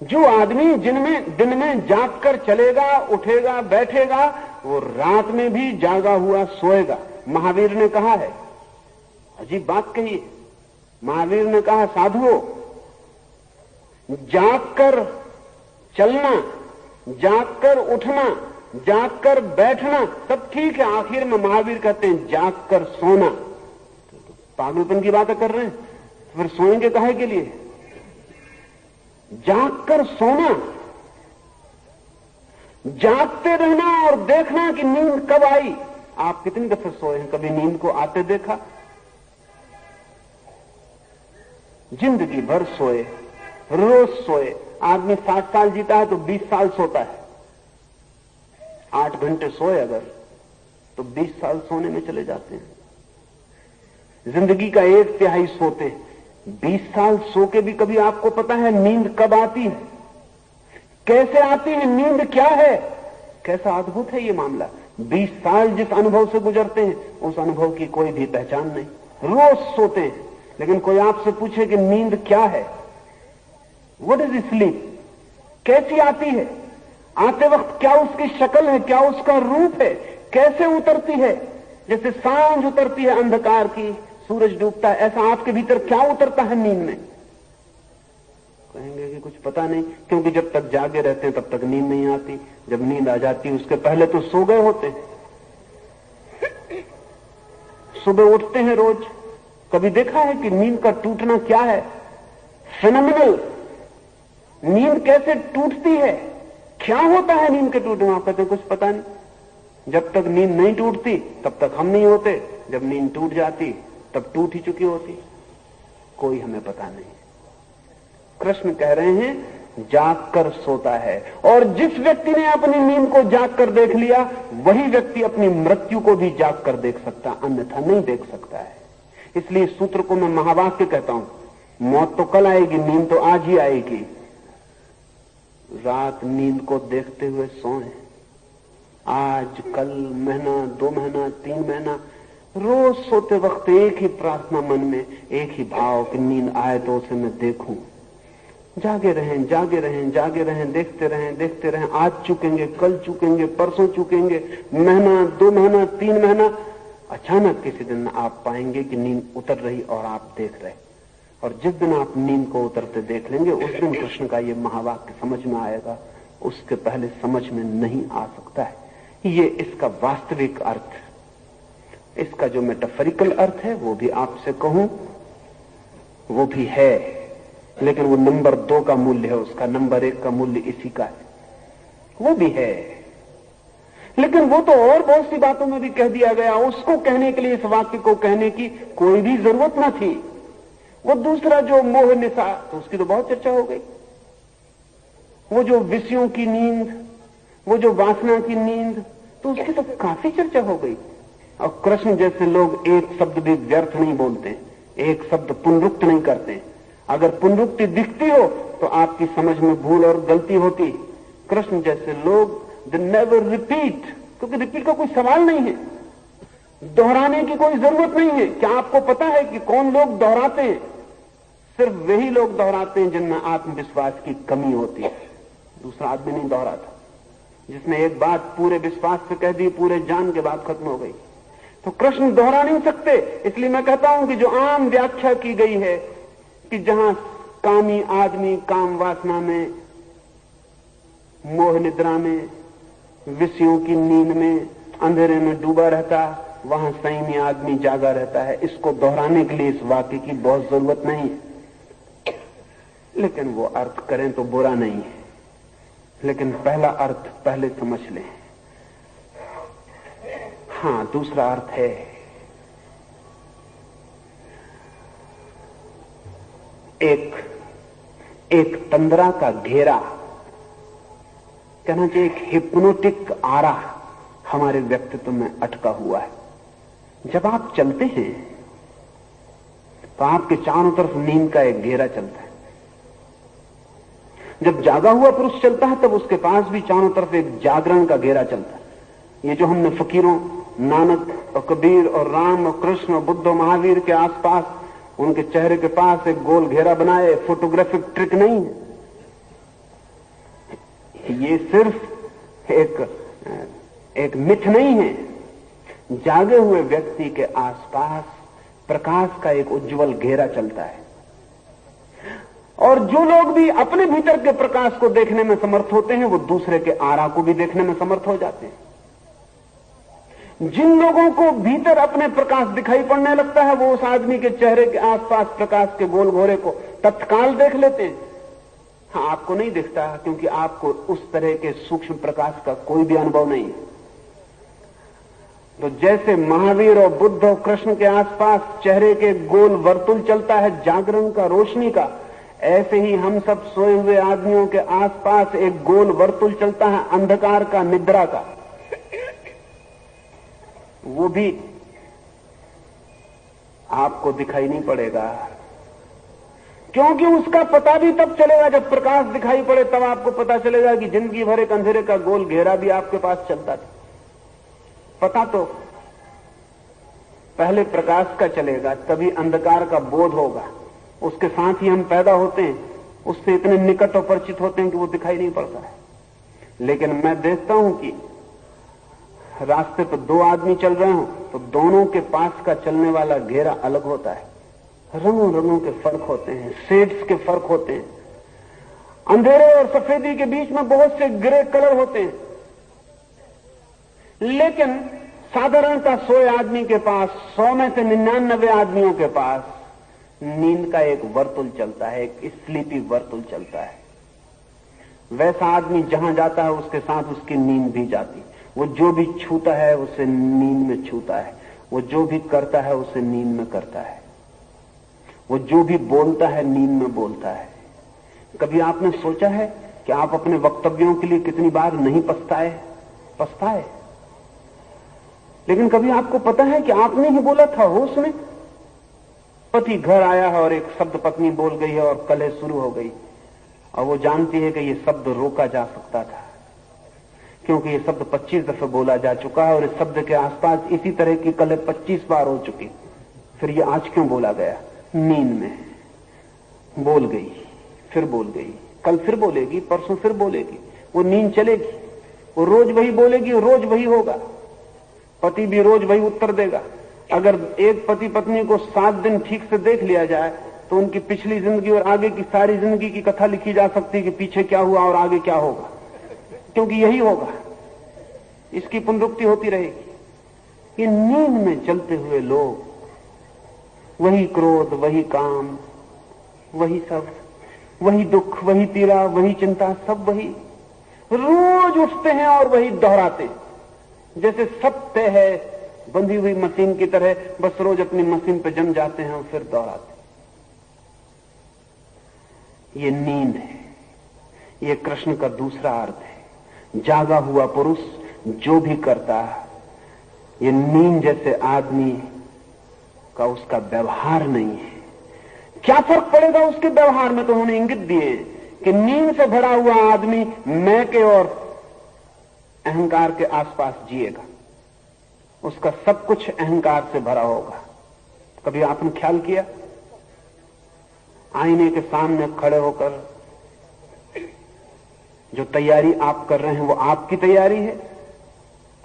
जो आदमी जिनमें दिन में जाग कर चलेगा, उठेगा, बैठेगा, वो रात में भी जागा हुआ सोएगा। महावीर ने कहा है, अजीब बात कही है। महावीर ने कहा, साधुओं, जागकर चलना, जागकर उठना, जागकर बैठना सब ठीक है। आखिर में महावीर कहते हैं जागकर सोना। पागलपन की बातें कर रहे हैं, फिर सोएंगे काहे के लिए? जागकर सोना, जागते रहना और देखना कि नींद कब आई। आप कितनी दफे सोए हैं? कभी नींद को आते देखा? जिंदगी भर सोए, रोज सोए। आदमी 60 साल जीता है तो 20 साल सोता है। 8 घंटे सोए अगर तो 20 साल सोने में चले जाते हैं। जिंदगी का 1/3 सोते हैं। 20 साल सो के भी कभी आपको पता है नींद कब आती है, कैसे आती है, नींद क्या है? कैसा अद्भुत है ये मामला। 20 साल जिस अनुभव से गुजरते हैं उस अनुभव की कोई भी पहचान नहीं। रोज सोते हैं, लेकिन कोई आपसे पूछे कि नींद क्या है, व्हाट इज स्लीप, कैसी आती है, आते वक्त क्या उसकी शक्ल है, क्या उसका रूप है, कैसे उतरती है? जैसे सांझ उतरती है अंधकार की, सूरज डूबता है, ऐसा आपके भीतर क्या उतरता है नींद में? कहेंगे कि कुछ पता नहीं, क्योंकि जब तक जागे रहते हैं तब तक नींद नहीं आती। जब नींद आ जाती उसके पहले तो सो गए होते हैं। सुबह उठते हैं रोज, कभी देखा है कि नींद का टूटना क्या है? फिनोमिनल। नींद कैसे टूटती है, क्या होता है नींद के टूटने में? आप कहते कुछ पता नहीं। जब तक नींद नहीं टूटती तब तक हम नहीं होते, जब नींद टूट जाती तब टूट ही चुकी होती, कोई हमें पता नहीं। कृष्ण कह रहे हैं जाग कर सोता है, और जिस व्यक्ति ने अपनी नींद को जाग कर देख लिया वही व्यक्ति अपनी मृत्यु को भी जाग कर देख सकता, अन्यथा नहीं देख सकता है। इसलिए इस सूत्र को मैं महावाक्य कहता हूं, मौत तो कल आएगी, नींद तो आज ही आएगी। रात नींद को देखते हुए सोएं, आज कल, महीना, 2 महीना, 3 महीना, रोज सोते वक्त एक ही प्रार्थना मन में, एक ही भाव कि नींद आए तो उसे मैं देखूं। जागे रहें, जागे रहें, जागे रहें, देखते रहें, देखते रहें। आज चूकेंगे, कल चूकेंगे, परसों चूकेंगे, महीना, 2 महीना, 3 महीना, अचानक किसी दिन आप पाएंगे कि नींद उतर रही और आप देख रहे। और जिस दिन आप नींद को उतरते देख लेंगे उस दिन कृष्ण का ये महावाक्य समझ में आएगा, उसके पहले समझ में नहीं आ सकता है। ये इसका वास्तविक अर्थ। इसका जो मेटाफरिकल अर्थ है वो भी आपसे कहूं, वो भी है, लेकिन वो नंबर 2 का मूल्य है, उसका नंबर 1 का मूल्य इसी का है। वो भी है, लेकिन वो तो और बहुत सी बातों में भी कह दिया गया। उसको कहने के लिए, इस वाक्य को कहने की कोई भी जरूरत न थी। वो दूसरा जो मोह निशा, तो उसकी तो बहुत चर्चा हो गई। वो जो विषयों की नींद, वो जो वासना की नींद, तो उसकी तो काफी चर्चा हो गई। और कृष्ण जैसे लोग एक शब्द भी व्यर्थ नहीं बोलते, एक शब्द पुनरुक्त नहीं करते। अगर पुनरुक्ति दिखती हो तो आपकी समझ में भूल और गलती होती। कृष्ण जैसे लोग दे नेवर रिपीट, क्योंकि रिपीट का कोई सवाल नहीं है, दोहराने की कोई जरूरत नहीं है। क्या आपको पता है कि कौन लोग दोहराते हैं? सिर्फ वही लोग दोहराते हैं जिनमें आत्मविश्वास की कमी होती है। दूसरा आदमी नहीं दोहराता। जिसने एक बात पूरे विश्वास से कह दी, पूरे जान के बाद खत्म हो गई। तो कृष्ण दोहरा नहीं सकते। इसलिए मैं कहता हूं कि जो आम व्याख्या की गई है कि जहां कामी आदमी काम वासना में, मोह निद्रा में, विषयों की नींद में, अंधेरे में डूबा रहता, वहां संयमी आदमी जागा रहता है। इसको दोहराने के लिए इस वाक्य की बहुत जरूरत नहीं है, लेकिन वो अर्थ करें तो बुरा नहीं है। लेकिन पहला अर्थ पहले समझ लें। हां, दूसरा अर्थ है एक तंद्रा का घेरा, कहना चाहिए एक हिप्नोटिक आरा हमारे व्यक्तित्व में अटका हुआ है। जब आप चलते हैं तो आपके चारों तरफ नींद का एक घेरा चलता है। जब जागा हुआ पुरुष चलता है तब उसके पास भी चारों तरफ एक जागरण का घेरा चलता है। ये जो हमने फकीरों, नानक और कबीर और राम और कृष्ण और बुद्ध और महावीर के आसपास, उनके चेहरे के पास एक गोल घेरा बनाए, फोटोग्राफिक ट्रिक नहीं है। ये सिर्फ एक मिथ नहीं है। जागे हुए व्यक्ति के आसपास प्रकाश का एक उज्जवल घेरा चलता है। और जो लोग भी अपने भीतर के प्रकाश को देखने में समर्थ होते हैं वो दूसरे के आरा को भी देखने में समर्थ हो जाते हैं। जिन लोगों को भीतर अपने प्रकाश दिखाई पड़ने लगता है वो उस आदमी के चेहरे के आसपास प्रकाश के गोल घोरे को तत्काल देख लेते हैं। हाँ, आपको नहीं दिखता क्योंकि आपको उस तरह के सूक्ष्म प्रकाश का कोई भी अनुभव नहीं है। तो जैसे महावीर और बुद्ध और कृष्ण के आसपास चेहरे के गोल वर्तुल चलता है जागरण का, रोशनी का, ऐसे ही हम सब सोए हुए आदमियों के आसपास एक गोल वर्तुल चलता है अंधकार का, निद्रा का। वो भी आपको दिखाई नहीं पड़ेगा, क्योंकि उसका पता भी तब चलेगा जब प्रकाश दिखाई पड़े। तब आपको पता चलेगा कि जिंदगी भर एक अंधेरे का गोल घेरा भी आपके पास चलता था। पता तो पहले प्रकाश का चलेगा, तभी अंधकार का बोध होगा। उसके साथ ही हम पैदा होते हैं, उससे इतने निकट और परिचित होते हैं कि वो दिखाई नहीं पड़ता है। लेकिन मैं देखता हूं कि रास्ते पर 2 आदमी चल रहे हो तो दोनों के पास का चलने वाला घेरा अलग होता है। रंगों रंगों के फर्क होते हैं, शेड्स के फर्क होते हैं। अंधेरे और सफेदी के बीच में बहुत से ग्रे कलर होते हैं, लेकिन साधारणतः 100 आदमी के पास 100 में से 99 आदमियों के पास नींद का एक वर्तुल चलता है, एक स्लीपी वर्तुल चलता है। वैसा आदमी जहां जाता है उसके साथ उसकी नींद भी जाती। वो जो भी छूता है उसे नींद में छूता है, वो जो भी करता है उसे नींद में करता है, वो जो भी बोलता है नींद में बोलता है। कभी आपने सोचा है कि आप अपने वक्तव्यों के लिए कितनी बार नहीं पछताए? लेकिन कभी आपको पता है कि आपने ही बोला था होश में? पति घर आया है और एक शब्द पत्नी बोल गई है और कलह शुरू हो गई, और वो जानती है कि ये शब्द रोका जा सकता था, क्योंकि ये शब्द 25 दफे बोला जा चुका है और इस शब्द के आसपास इसी तरह की कलह 25 बार हो चुकी। फिर ये आज क्यों बोला गया? नींद में बोल गई, फिर बोल गई, कल फिर बोलेगी, परसों फिर बोलेगी। वो नींद चलेगी, वो रोज वही बोलेगी, रोज वही होगा। पति भी रोज वही उत्तर देगा। अगर एक पति पत्नी को 7 दिन ठीक से देख लिया जाए तो उनकी पिछली जिंदगी और आगे की सारी जिंदगी की कथा लिखी जा सकती है कि पीछे क्या हुआ और आगे क्या होगा, क्योंकि यही होगा, इसकी पुनरुक्ति होती रहेगी। ये नींद में चलते हुए लोग, वही क्रोध, वही काम, वही सब, वही दुख, वही पीड़ा, वही चिंता, सब वही रोज उठते हैं और वही दोहराते हैं, जैसे सब तय है, बंधी हुई मशीन की तरह, बस रोज अपनी मशीन पे जम जाते हैं और फिर दोहराते। ये नींद है, ये कृष्ण का दूसरा अर्थ है। जागा हुआ पुरुष जो भी करता है, ये नींद जैसे आदमी का उसका व्यवहार नहीं है। क्या फर्क पड़ेगा उसके व्यवहार में? तो उन्होंने इंगित दिए कि नींद से भरा हुआ आदमी मैं के और अहंकार के आसपास जिएगा, उसका सब कुछ अहंकार से भरा होगा। कभी आपने ख्याल किया, आईने के सामने खड़े होकर जो तैयारी आप कर रहे हैं वो आपकी तैयारी है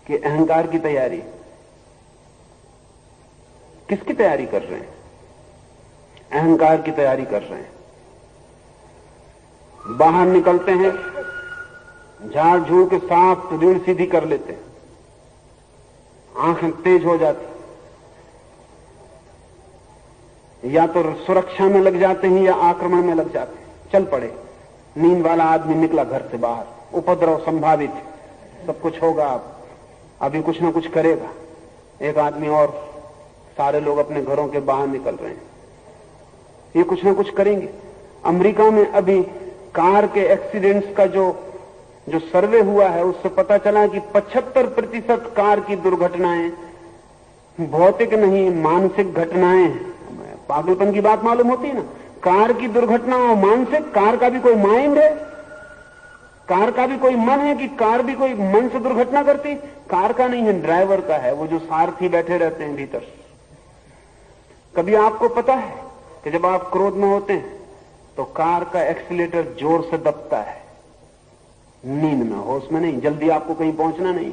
कि अहंकार की तैयारी? किसकी तैयारी कर रहे हैं? अहंकार की तैयारी कर रहे हैं। बाहर निकलते हैं, झाड़ झूड़ के साथ रीढ़ सीधी कर लेते हैं, आंखें तेज हो जाती, या तो सुरक्षा में लग जाते हैं या आक्रमण में लग जाते हैं, चल पड़े। नींद वाला आदमी निकला घर से बाहर, उपद्रव संभावित, सब कुछ होगा, अभी कुछ ना कुछ करेगा। एक आदमी और सारे लोग अपने घरों के बाहर निकल रहे हैं, ये कुछ ना कुछ करेंगे। अमेरिका में अभी कार के एक्सीडेंट्स का जो सर्वे हुआ है उससे पता चला कि 75% कार की दुर्घटनाएं भौतिक नहीं, मानसिक घटनाएं। पागलपन की बात मालूम होती है ना? कार की दुर्घटना और मानसिक, कार का भी कोई माइंड है? कार का भी कोई मन है कि कार भी कोई मन से दुर्घटना करती? कार का नहीं है, ड्राइवर का है, वो जो सारथी बैठे रहते हैं भीतर। कभी आपको पता है कि जब आप क्रोध में होते हैं तो कार का एक्सीलेटर जोर से दबता है, नींद में, होश में नहीं, जल्दी आपको कहीं पहुंचना नहीं,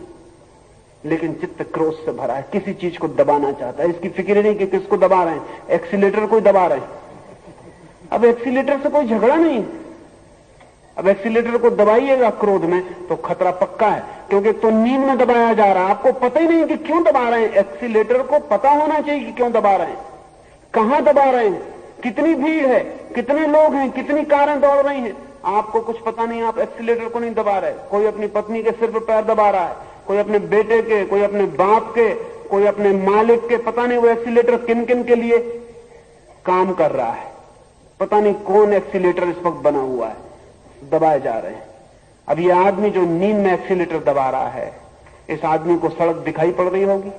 लेकिन चित्त क्रोध से भरा है, किसी चीज को दबाना चाहता है, इसकी फिक्र नहीं कि किसको दबा रहे हैं, एक्सीलेटर को दबा रहे हैं। अब एक्सीलेटर से कोई झगड़ा नहीं, अब एक्सीलेटर को दबाइएगा क्रोध में तो खतरा पक्का है, क्योंकि तो नींद में दबाया जा रहा है, आपको पता ही नहीं कि क्यों दबा रहे हैं। एक्सीलेटर को पता होना चाहिए कि क्यों दबा रहे हैं, कहां दबा रहे हैं, कितनी भीड़ है, कितने लोग हैं, कितनी कारें दौड़ रही हैं, आपको कुछ पता नहीं, आप एक्सीलेटर को नहीं दबा रहे। कोई अपनी पत्नी के सिर पर पैर दबा रहा है, कोई अपने बेटे के, कोई अपने बाप के, कोई अपने मालिक के, पता नहीं वो एक्सीलेटर किन किन के लिए काम कर रहा है, पता नहीं कौन एक्सीलेटर इस वक्त बना हुआ है, दबाए जा रहे हैं। अब ये आदमी जो नींद में एक्सीलेटर दबा रहा है, इस आदमी को सड़क दिखाई पड़ रही होगी,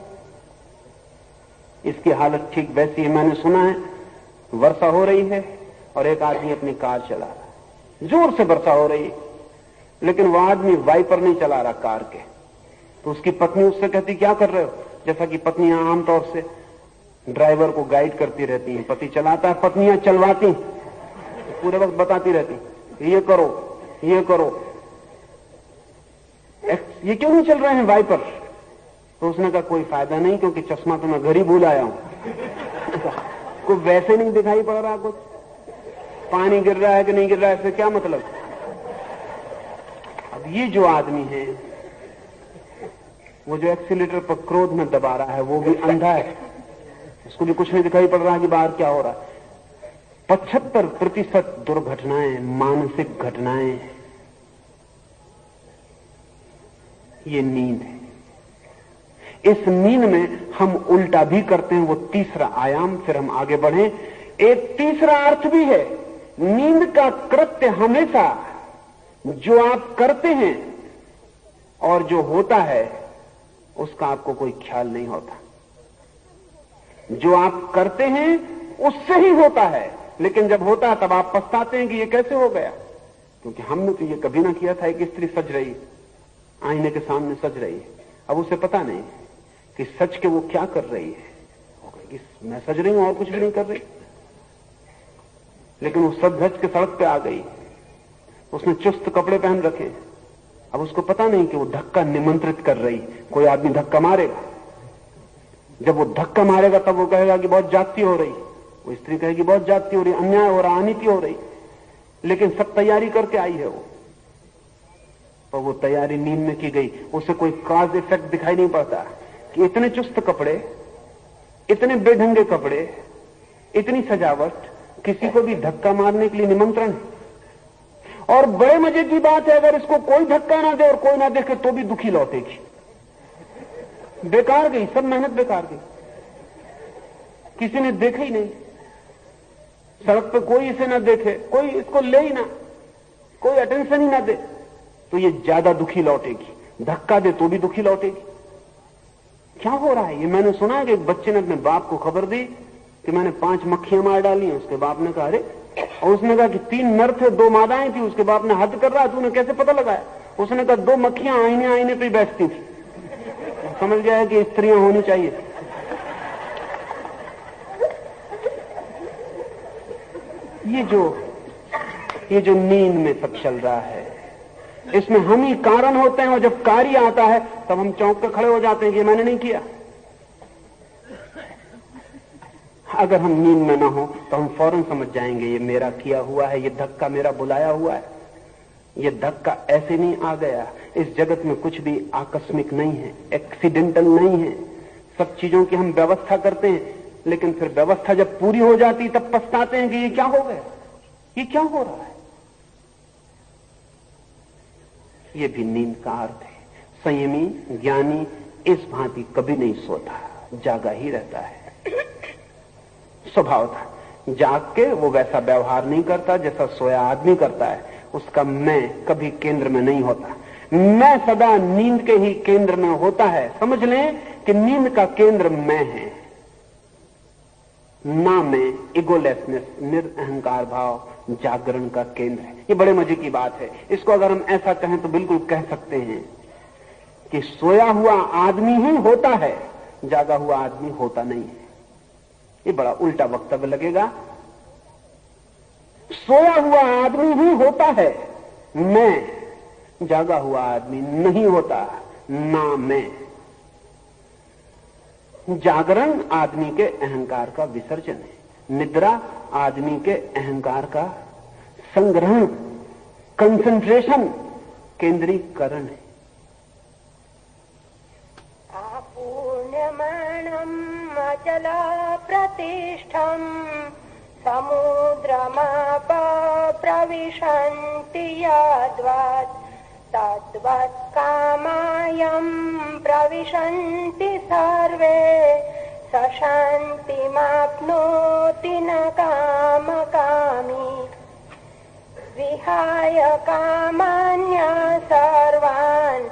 इसकी हालत ठीक वैसी है। मैंने सुना है वर्षा हो रही है और एक आदमी अपनी कार चला रहा है, जोर से वर्षा हो रही है, लेकिन वह आदमी वाइपर नहीं चला रहा कार के, तो उसकी पत्नी उससे कहती क्या कर रहे हो? जैसा कि पत्नियां आमतौर से ड्राइवर को गाइड करती रहती हैं, पति चलाता है, पत्नियां चलवाती, पूरे वक्त बताती रहती ये करो, ये करो, ये क्यों नहीं चल रहे हैं वाइपर? तो उसने कहा कोई फायदा नहीं, क्योंकि चश्मा तो मैं घर ही भूल आया हूं को वैसे नहीं दिखाई पड़ रहा, कुछ पानी गिर रहा है कि नहीं गिर रहा है, इससे क्या मतलब, ये जो आदमी है, वो जो एक्सीलेटर पर क्रोध में दबा रहा है, वो भी अंधा है, उसको भी कुछ नहीं दिखाई पड़ रहा कि बाहर क्या हो रहा है। 75% दुर्घटनाएं मानसिक घटनाएं, ये नींद है। इस नींद में हम उल्टा भी करते हैं, वो तीसरा आयाम। फिर हम आगे बढ़े। एक तीसरा अर्थ भी है। नींद का कृत्य हमेशा जो आप करते हैं और जो होता है उसका आपको कोई ख्याल नहीं होता। जो आप करते हैं उससे ही होता है, लेकिन जब होता है तब आप पछताते हैं कि ये कैसे हो गया, क्योंकि हमने तो ये कभी ना किया था। एक स्त्री सज रही, आईने के सामने सज रही है, अब उसे पता नहीं कि सच के वो क्या कर रही है। कि मैं सज रही हूं और कुछ भी नहीं कर रही, लेकिन वो सज धज के सड़क पे आ गई। उसने चुस्त कपड़े पहन रखे, अब उसको पता नहीं कि वो धक्का निमंत्रित कर रही। कोई आदमी धक्का मारेगा, जब वो धक्का मारेगा तब वो कहेगा कि बहुत जाति हो रही, वो स्त्री कहेगी बहुत जाति हो रही, अन्याय हो रहा, अनीति हो रही, लेकिन सब तैयारी करके आई है वो। और वो तैयारी नींद में की गई, उसे कोई कॉज इफेक्ट दिखाई नहीं पड़ता कि इतने चुस्त कपड़े, इतने बेढंगे कपड़े, इतनी सजावट, किसी को भी धक्का मारने के लिए निमंत्रण है। और बड़े मजे की बात है, अगर इसको कोई धक्का ना दे और कोई ना देखे तो भी दुखी लौटेगी। बेकार गई, सब मेहनत बेकार गई। किसी ने देखा ही नहीं, सड़क पे कोई इसे ना देखे, कोई इसको ले ही ना, कोई अटेंशन ही ना दे, तो ये ज्यादा दुखी लौटेगी। धक्का दे तो भी दुखी लौटेगी। क्या हो रहा है? ये मैंने सुना है कि एक बच्चे ने अपने बाप को खबर दी कि मैंने 5 मक्खियां मार डाली हैं। उसके बाप ने कहा अरे, और उसने कहा कि 3 नर थे, 2 मादाएं थी। उसके बाप ने हद कर रहा, तूने कैसे पता लगाया? उसने कहा 2 मक्खियां आईने पे बैठती थी। समझ गया है कि स्त्रियां होनी चाहिए। ये जो नींद में सब चल रहा है, इसमें हम ही कारण होते हैं, और जब कार्य आता है तब हम चौंक के खड़े हो जाते हैं कि मैंने नहीं किया। अगर हम नींद में ना हो तो हम फौरन समझ जाएंगे ये मेरा किया हुआ है, ये धक्का मेरा बुलाया हुआ है। ये धक्का ऐसे नहीं आ गया। इस जगत में कुछ भी आकस्मिक नहीं है, एक्सीडेंटल नहीं है। सब चीजों की हम व्यवस्था करते हैं, लेकिन फिर व्यवस्था जब पूरी हो जाती तब पछताते हैं कि ये क्या हो गया, ये क्या हो रहा है। ये भी नींद का अर्थ है। संयमी ज्ञानी इस भांति कभी नहीं सोता, जागा ही रहता है। स्वभाव था जाग के वो वैसा व्यवहार नहीं करता जैसा सोया आदमी करता है। उसका मैं कभी केंद्र में नहीं होता। मैं सदा नींद के ही केंद्र में होता है। समझ लें कि नींद का केंद्र मैं है, ना मैं, इगोलेसनेस, निरअहंकार भाव जागरण का केंद्र है। ये बड़े मजे की बात है। इसको अगर हम ऐसा कहें तो बिल्कुल कह सकते हैं कि सोया हुआ आदमी ही होता है, जागा हुआ आदमी होता नहीं है। ये बड़ा उल्टा वक्तव्य लगेगा। सोया हुआ आदमी ही होता है, मैं, जागा हुआ आदमी नहीं होता, ना मैं। जागरण आदमी के अहंकार का विसर्जन है, निद्रा आदमी के अहंकार का संग्रहण, कंसंट्रेशन, केंद्रीकरण है। आपूर्णमाणम् अचल प्रतिष्ठम् समुद्रमाप प्रविशन्ति यद्वत् तद्वत् कामायम् प्रविशन्ति सर्वे स शान्तिमाप्नोति न कामकामी विहाय कामान्य सर्वान्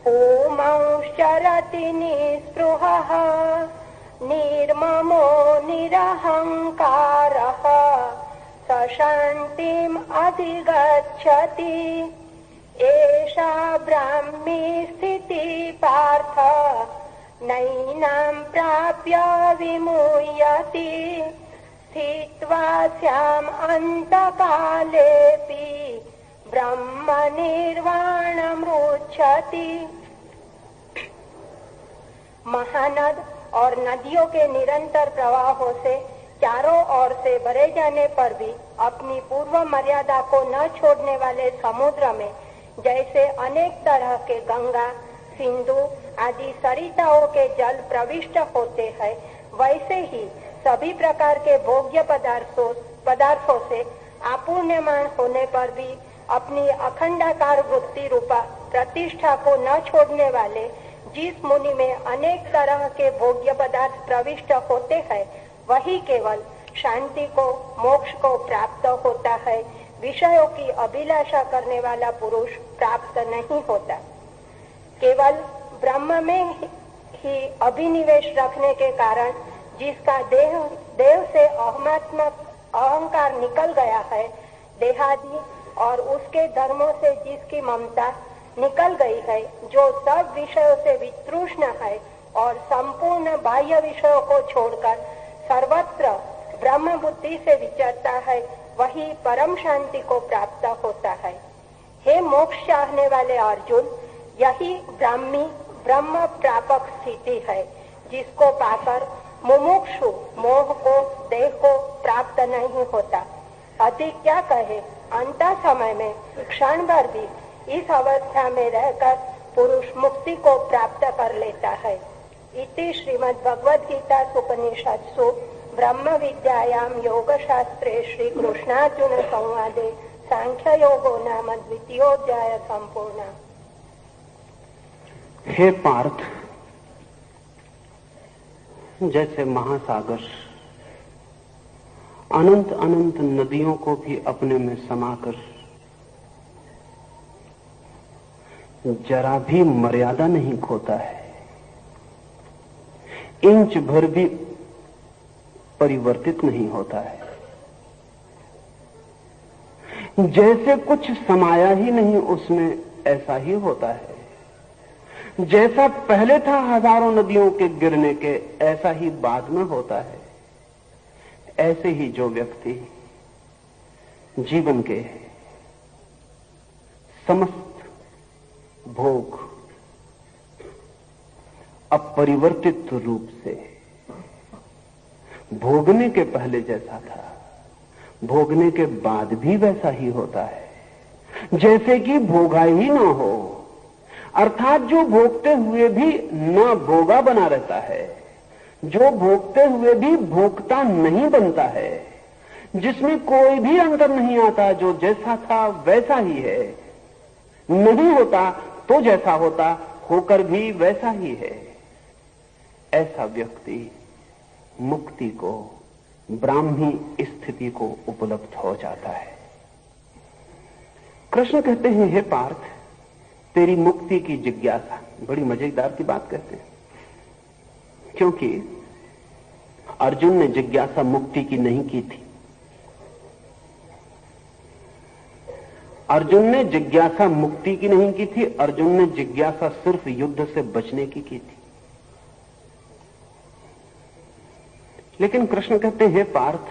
ओमश्चरति निःस्पृहः निर्ममो निरहङ्कारः स शान्तिम् अधिगच्छति एषा ब्राह्मी स्थितिः पार्थ नैनां प्राप्य विमुह्यति स्थित्वा स्याम् अन्तकालेऽपि ब्रह्म निर्वाणमृच्छति। महानद और नदियों के निरंतर प्रवाहों से चारों ओर से भरे जाने पर भी अपनी पूर्व मर्यादा को न छोड़ने वाले समुद्र में जैसे अनेक तरह के गंगा, सिंधु आदि सरिताओं के जल प्रविष्ट होते हैं, वैसे ही सभी प्रकार के भोग्य पदार्थों से आपूर्ण्यमान होने पर भी अपनी अखंडाकार वृत्ति रूपा प्रतिष्ठा को न छोड़ने वाले जिस मुनि में अनेक तरह के भोग्य पदार्थ प्रविष्ट होते हैं, वही केवल शांति को, मोक्ष को प्राप्त होता है। विषयों की अभिलाषा करने वाला पुरुष प्राप्त नहीं होता। केवल ब्रह्म में ही अभिनिवेश रखने के कारण जिसका देह से अहंकार निकल गया है, देहादि और उसके धर्मों से जिसकी ममता निकल गई है, जो सब विषयों से वितृष्ण है और संपूर्ण बाह्य विषयों को छोड़कर सर्वत्र ब्रह्म बुद्धि से विचरता है, वही परम शांति को प्राप्त होता है। हे मोक्ष चाहने वाले अर्जुन, यही ब्रह्म प्रापक स्थिति है, जिसको पाकर मुमुक्षु मोह को, देह को प्राप्त नहीं होता। अधिक क्या कहे, अंत समय में क्षण भर भी इस अवस्था में रहकर पुरुष मुक्ति को प्राप्त कर लेता है। इति श्रीमद् भगवद गीता उपनिषत्सु ब्रह्म विद्यायां योग शास्त्रे श्री कृष्णार्जुन संवादे सांख्य योगो नाम द्वितीयोऽध्याय संपूर्ण। हे पार्थ, जैसे महासागर अनंत अनंत नदियों को भी अपने में समाकर जरा भी मर्यादा नहीं खोता है, इंच भर भी परिवर्तित नहीं होता है, जैसे कुछ समाया ही नहीं उसमें, ऐसा ही होता है। जैसा पहले था हजारों नदियों के गिरने के, ऐसा ही बाद में होता है। ऐसे ही जो व्यक्ति जीवन के समस्त भोग अपरिवर्तित रूप से भोगने के पहले जैसा था, भोगने के बाद भी वैसा ही होता है, जैसे कि भोगा ही ना हो। अर्थात जो भोगते हुए भी न भोगा बना रहता है, जो भोगते हुए भी भोगता नहीं बनता है, जिसमें कोई भी अंतर नहीं आता, जो जैसा था वैसा ही है, नहीं होता तो जैसा होता, होकर भी वैसा ही है, ऐसा व्यक्ति मुक्ति को, ब्राह्मी स्थिति को उपलब्ध हो जाता है। कृष्ण कहते हैं, हे पार्थ, तेरी मुक्ति की जिज्ञासा, बड़ी मजेदार की बात कहते हैं, क्योंकि अर्जुन ने जिज्ञासा मुक्ति की नहीं की थी। अर्जुन ने जिज्ञासा मुक्ति की नहीं की थी, अर्जुन ने जिज्ञासा सिर्फ युद्ध से बचने की थी। लेकिन कृष्ण कहते हैं, हे पार्थ,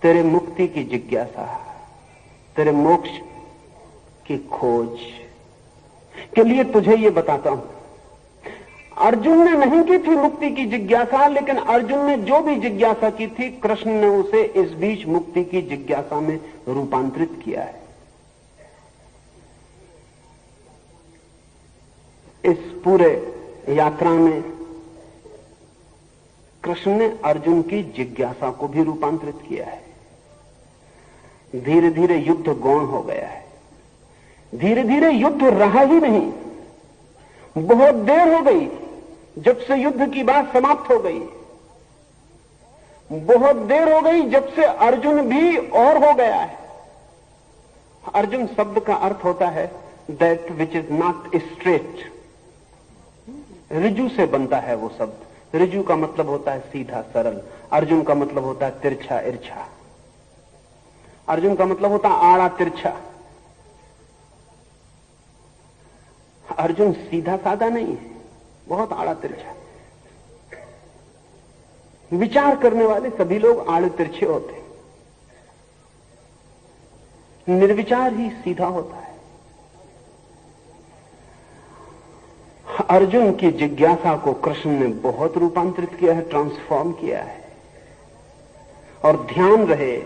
तेरे मुक्ति की जिज्ञासा, तेरे मोक्ष की खोज के लिए तुझे ये बताता हूं। अर्जुन ने नहीं की थी मुक्ति की जिज्ञासा, लेकिन अर्जुन ने जो भी जिज्ञासा की थी, कृष्ण ने उसे इस बीच मुक्ति की जिज्ञासा में रूपांतरित किया है। इस पूरे यात्रा में कृष्ण ने अर्जुन की जिज्ञासा को भी रूपांतरित किया है। धीरे धीरे युद्ध गौण हो गया है, धीरे धीरे युद्ध रहा ही नहीं। बहुत देर हो गई जब से युद्ध की बात समाप्त हो गई, बहुत देर हो गई जब से अर्जुन भी और हो गया है। अर्जुन शब्द का अर्थ होता है that which is not straight, ऋजु से बनता है वो शब्द। ऋजु का मतलब होता है सीधा सरल, अर्जुन का मतलब होता है तिरछा इर्छा, अर्जुन का मतलब होता है आड़ा तिरछा। अर्जुन सीधा साधा नहीं है, बहुत आड़ा तिरछा। विचार करने वाले सभी लोग आड़े तिरछे होते हैं, निर्विचार ही सीधा होता है। अर्जुन की जिज्ञासा को कृष्ण ने बहुत रूपांतरित किया है, ट्रांसफॉर्म किया है। और ध्यान रहे,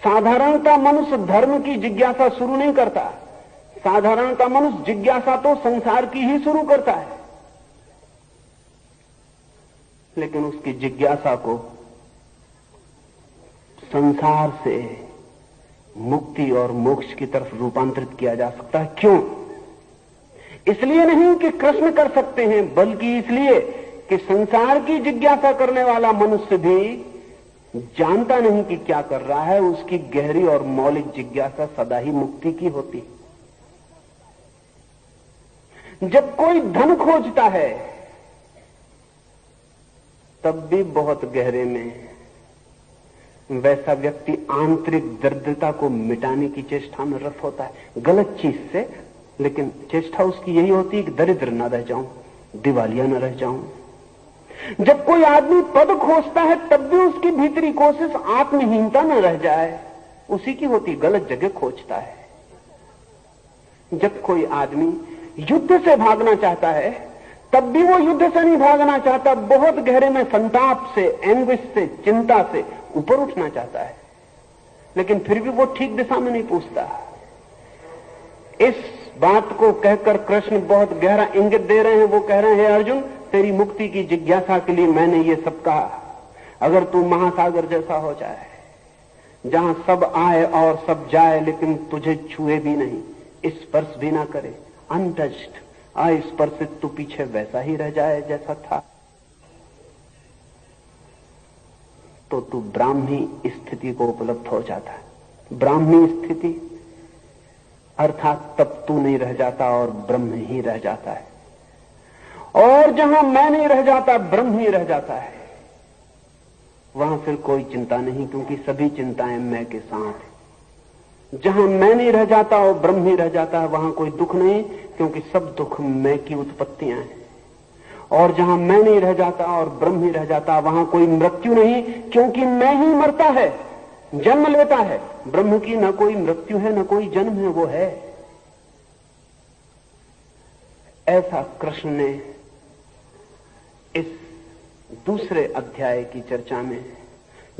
साधारणता मनुष्य धर्म की जिज्ञासा शुरू नहीं करता, साधारणतः मनुष्य जिज्ञासा तो संसार की ही शुरू करता है, लेकिन उसकी जिज्ञासा को संसार से मुक्ति और मोक्ष की तरफ रूपांतरित किया जा सकता है। क्यों? इसलिए नहीं कि कृष्ण कर सकते हैं, बल्कि इसलिए कि संसार की जिज्ञासा करने वाला मनुष्य भी जानता नहीं कि क्या कर रहा है। उसकी गहरी और मौलिक जिज्ञासा सदा ही मुक्ति की होती। जब कोई धन खोजता है तब भी बहुत गहरे में वैसा व्यक्ति आंतरिक दरिद्रता को मिटाने की चेष्टा में रत होता है, गलत चीज से, लेकिन चेष्टा उसकी यही होती है कि दरिद्र न रह जाऊं, दिवालिया न रह जाऊं। जब कोई आदमी पद खोजता है तब भी उसकी भीतरी कोशिश आत्महीनता न रह जाए, उसी की होती, गलत जगह खोजता है। जब कोई आदमी युद्ध से भागना चाहता है तब भी वो युद्ध से नहीं भागना चाहता, बहुत गहरे में संताप से, एंग्विश से, चिंता से ऊपर उठना चाहता है, लेकिन फिर भी वो ठीक दिशा में नहीं पूछता। इस बात को कहकर कृष्ण बहुत गहरा इंगित दे रहे हैं। वो कह रहे हैं, अर्जुन, तेरी मुक्ति की जिज्ञासा के लिए मैंने ये सब कहा। अगर तू महासागर जैसा हो जाए, जहां सब आए और सब जाए लेकिन तुझे छुए भी नहीं, स्पर्श भी ना करे, अनटच्ड, अस्पर्शित, तू पीछे वैसा ही रह जाए जैसा था, तो तू ब्राह्मी स्थिति को उपलब्ध हो जाता है। ब्राह्मी स्थिति अर्थात तब तू नहीं रह जाता और ब्रह्म ही रह जाता है। और जहां मैं नहीं रह जाता, ब्रह्म ही रह जाता है, वहां फिर कोई चिंता नहीं, क्योंकि सभी चिंताएं मैं के साथ है। जहां मैं नहीं रह जाता और ब्रह्म ही रह जाता है, वहां कोई दुख नहीं, क्योंकि सब दुख मैं की उत्पत्तियां हैं। और जहां मैं नहीं रह जाता और ब्रह्म ही रह जाता, वहां कोई मृत्यु नहीं, क्योंकि मैं ही मरता है, जन्म लेता है। ब्रह्म की न कोई मृत्यु है, न कोई जन्म है, वो है। ऐसा कृष्ण ने इस दूसरे अध्याय की चर्चा में,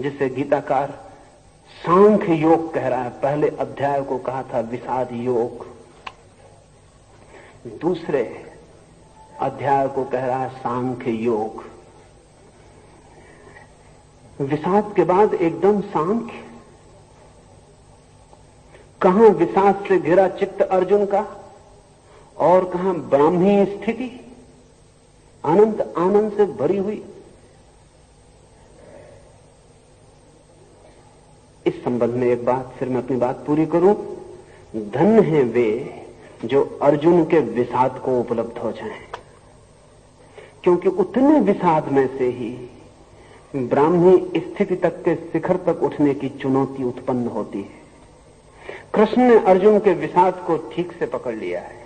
जिसे गीताकार सांख्य योग कह रहा है, पहले अध्याय को कहा था विषाद योग, दूसरे अध्याय को कह रहा है सांख्य योग। विषाद के बाद एकदम सांख्य। कहां विषाद से घिरा चित्त अर्जुन का और कहां ब्राह्मी स्थिति अनंत आनंद से भरी हुई। इस संबंध में एक बात, फिर मैं अपनी बात पूरी करूं। धन्य हैं वे जो अर्जुन के विषाद को उपलब्ध हो जाएं, क्योंकि उतने विषाद में से ही ब्राह्मी स्थिति तक के शिखर तक उठने की चुनौती उत्पन्न होती है। कृष्ण ने अर्जुन के विषाद को ठीक से पकड़ लिया है।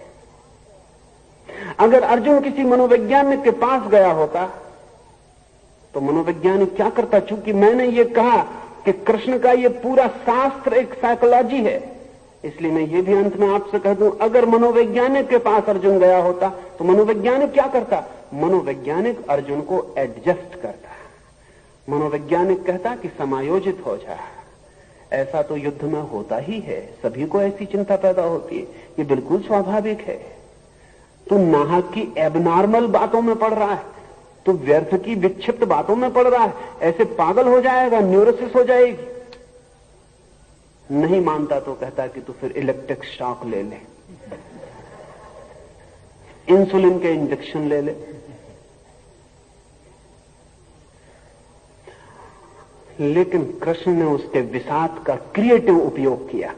अगर अर्जुन किसी मनोवैज्ञानिक के पास गया होता तो मनोवैज्ञानिक क्या करता? चूंकि मैंने ये कहा कि कृष्ण का ये पूरा शास्त्र एक साइकोलॉजी है, इसलिए मैं ये भी अंत में आपसे कह दूं, अगर मनोवैज्ञानिक के पास अर्जुन गया होता तो मनोवैज्ञानिक क्या करता? मनोवैज्ञानिक अर्जुन को एडजस्ट करता, मनोवैज्ञानिक कहता कि समायोजित हो जा। ऐसा तो युद्ध में होता ही है, सभी को ऐसी चिंता पैदा होती है, ये बिल्कुल स्वाभाविक है। तू नाहक की एबनॉर्मल बातों में पड़ रहा है, तू व्यर्थ की विक्षिप्त बातों में पड़ रहा है, ऐसे पागल हो जाएगा, न्यूरोसिस हो जाएगी। नहीं मानता तो कहता कि तू फिर इलेक्ट्रिक शॉक ले ले, इंसुलिन के इंजेक्शन ले ले। लेकिन कृष्ण ने उसके विषाद का क्रिएटिव उपयोग किया,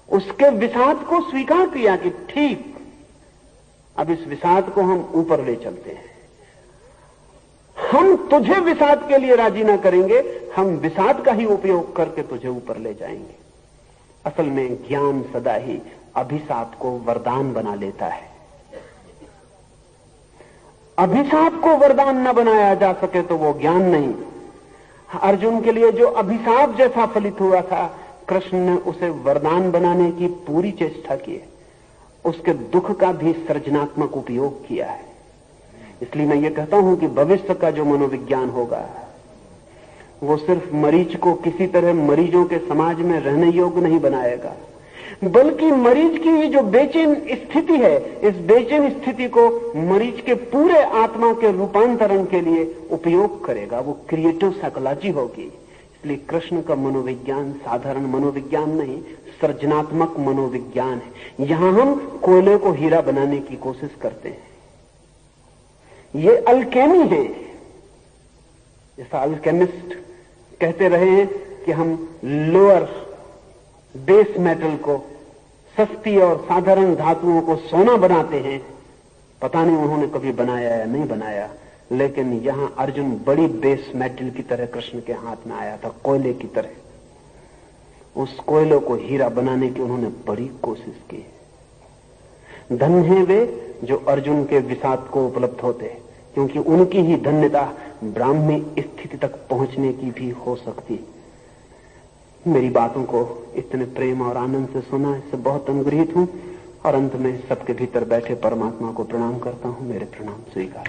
उसके विषाद को स्वीकार किया कि ठीक, अब इस विषाद को हम ऊपर ले चलते हैं। हम तुझे विषाद के लिए राजी ना करेंगे, हम विषाद का ही उपयोग करके तुझे ऊपर ले जाएंगे। असल में ज्ञान सदा ही अभिशाप को वरदान बना लेता है। अभिशाप को वरदान न बनाया जा सके तो वो ज्ञान नहीं। अर्जुन के लिए जो अभिशाप जैसा फलित हुआ था, कृष्ण ने उसे वरदान बनाने की पूरी चेष्टा की है, उसके दुख का भी सृजनात्मक उपयोग किया है। इसलिए मैं ये कहता हूं कि भविष्य का जो मनोविज्ञान होगा वो सिर्फ मरीज को किसी तरह मरीजों के समाज में रहने योग्य नहीं बनाएगा, बल्कि मरीज की ये जो बेचैन स्थिति है, इस बेचैन स्थिति को मरीज के पूरे आत्मा के रूपांतरण के लिए उपयोग करेगा। वो क्रिएटिव साइकोलॉजी होगी। इसलिए कृष्ण का मनोविज्ञान साधारण मनोविज्ञान नहीं, सृजनात्मक मनोविज्ञान है। यहां हम कोयले को हीरा बनाने की कोशिश करते हैं। ये अल्केमी है। जैसा अल्केमिस्ट कहते रहे हैं कि हम लोअर बेस मेटल को, सस्ती और साधारण धातुओं को सोना बनाते हैं। पता नहीं उन्होंने कभी बनाया या नहीं बनाया, लेकिन यहां अर्जुन बड़ी बेस मेटल की तरह कृष्ण के हाथ में आया था, कोयले की तरह। उस कोयले को हीरा बनाने की उन्होंने बड़ी कोशिश की। धन्य है वे जो अर्जुन के विषाद को उपलब्ध होते हैं, क्योंकि उनकी ही धन्यता ब्राह्मी स्थिति तक पहुंचने की भी हो सकती। मेरी बातों को इतने प्रेम और आनंद से सुना, इससे बहुत अनुग्रहित हूं और अंत में सबके भीतर बैठे परमात्मा को प्रणाम करता हूं। मेरे प्रणाम स्वीकार।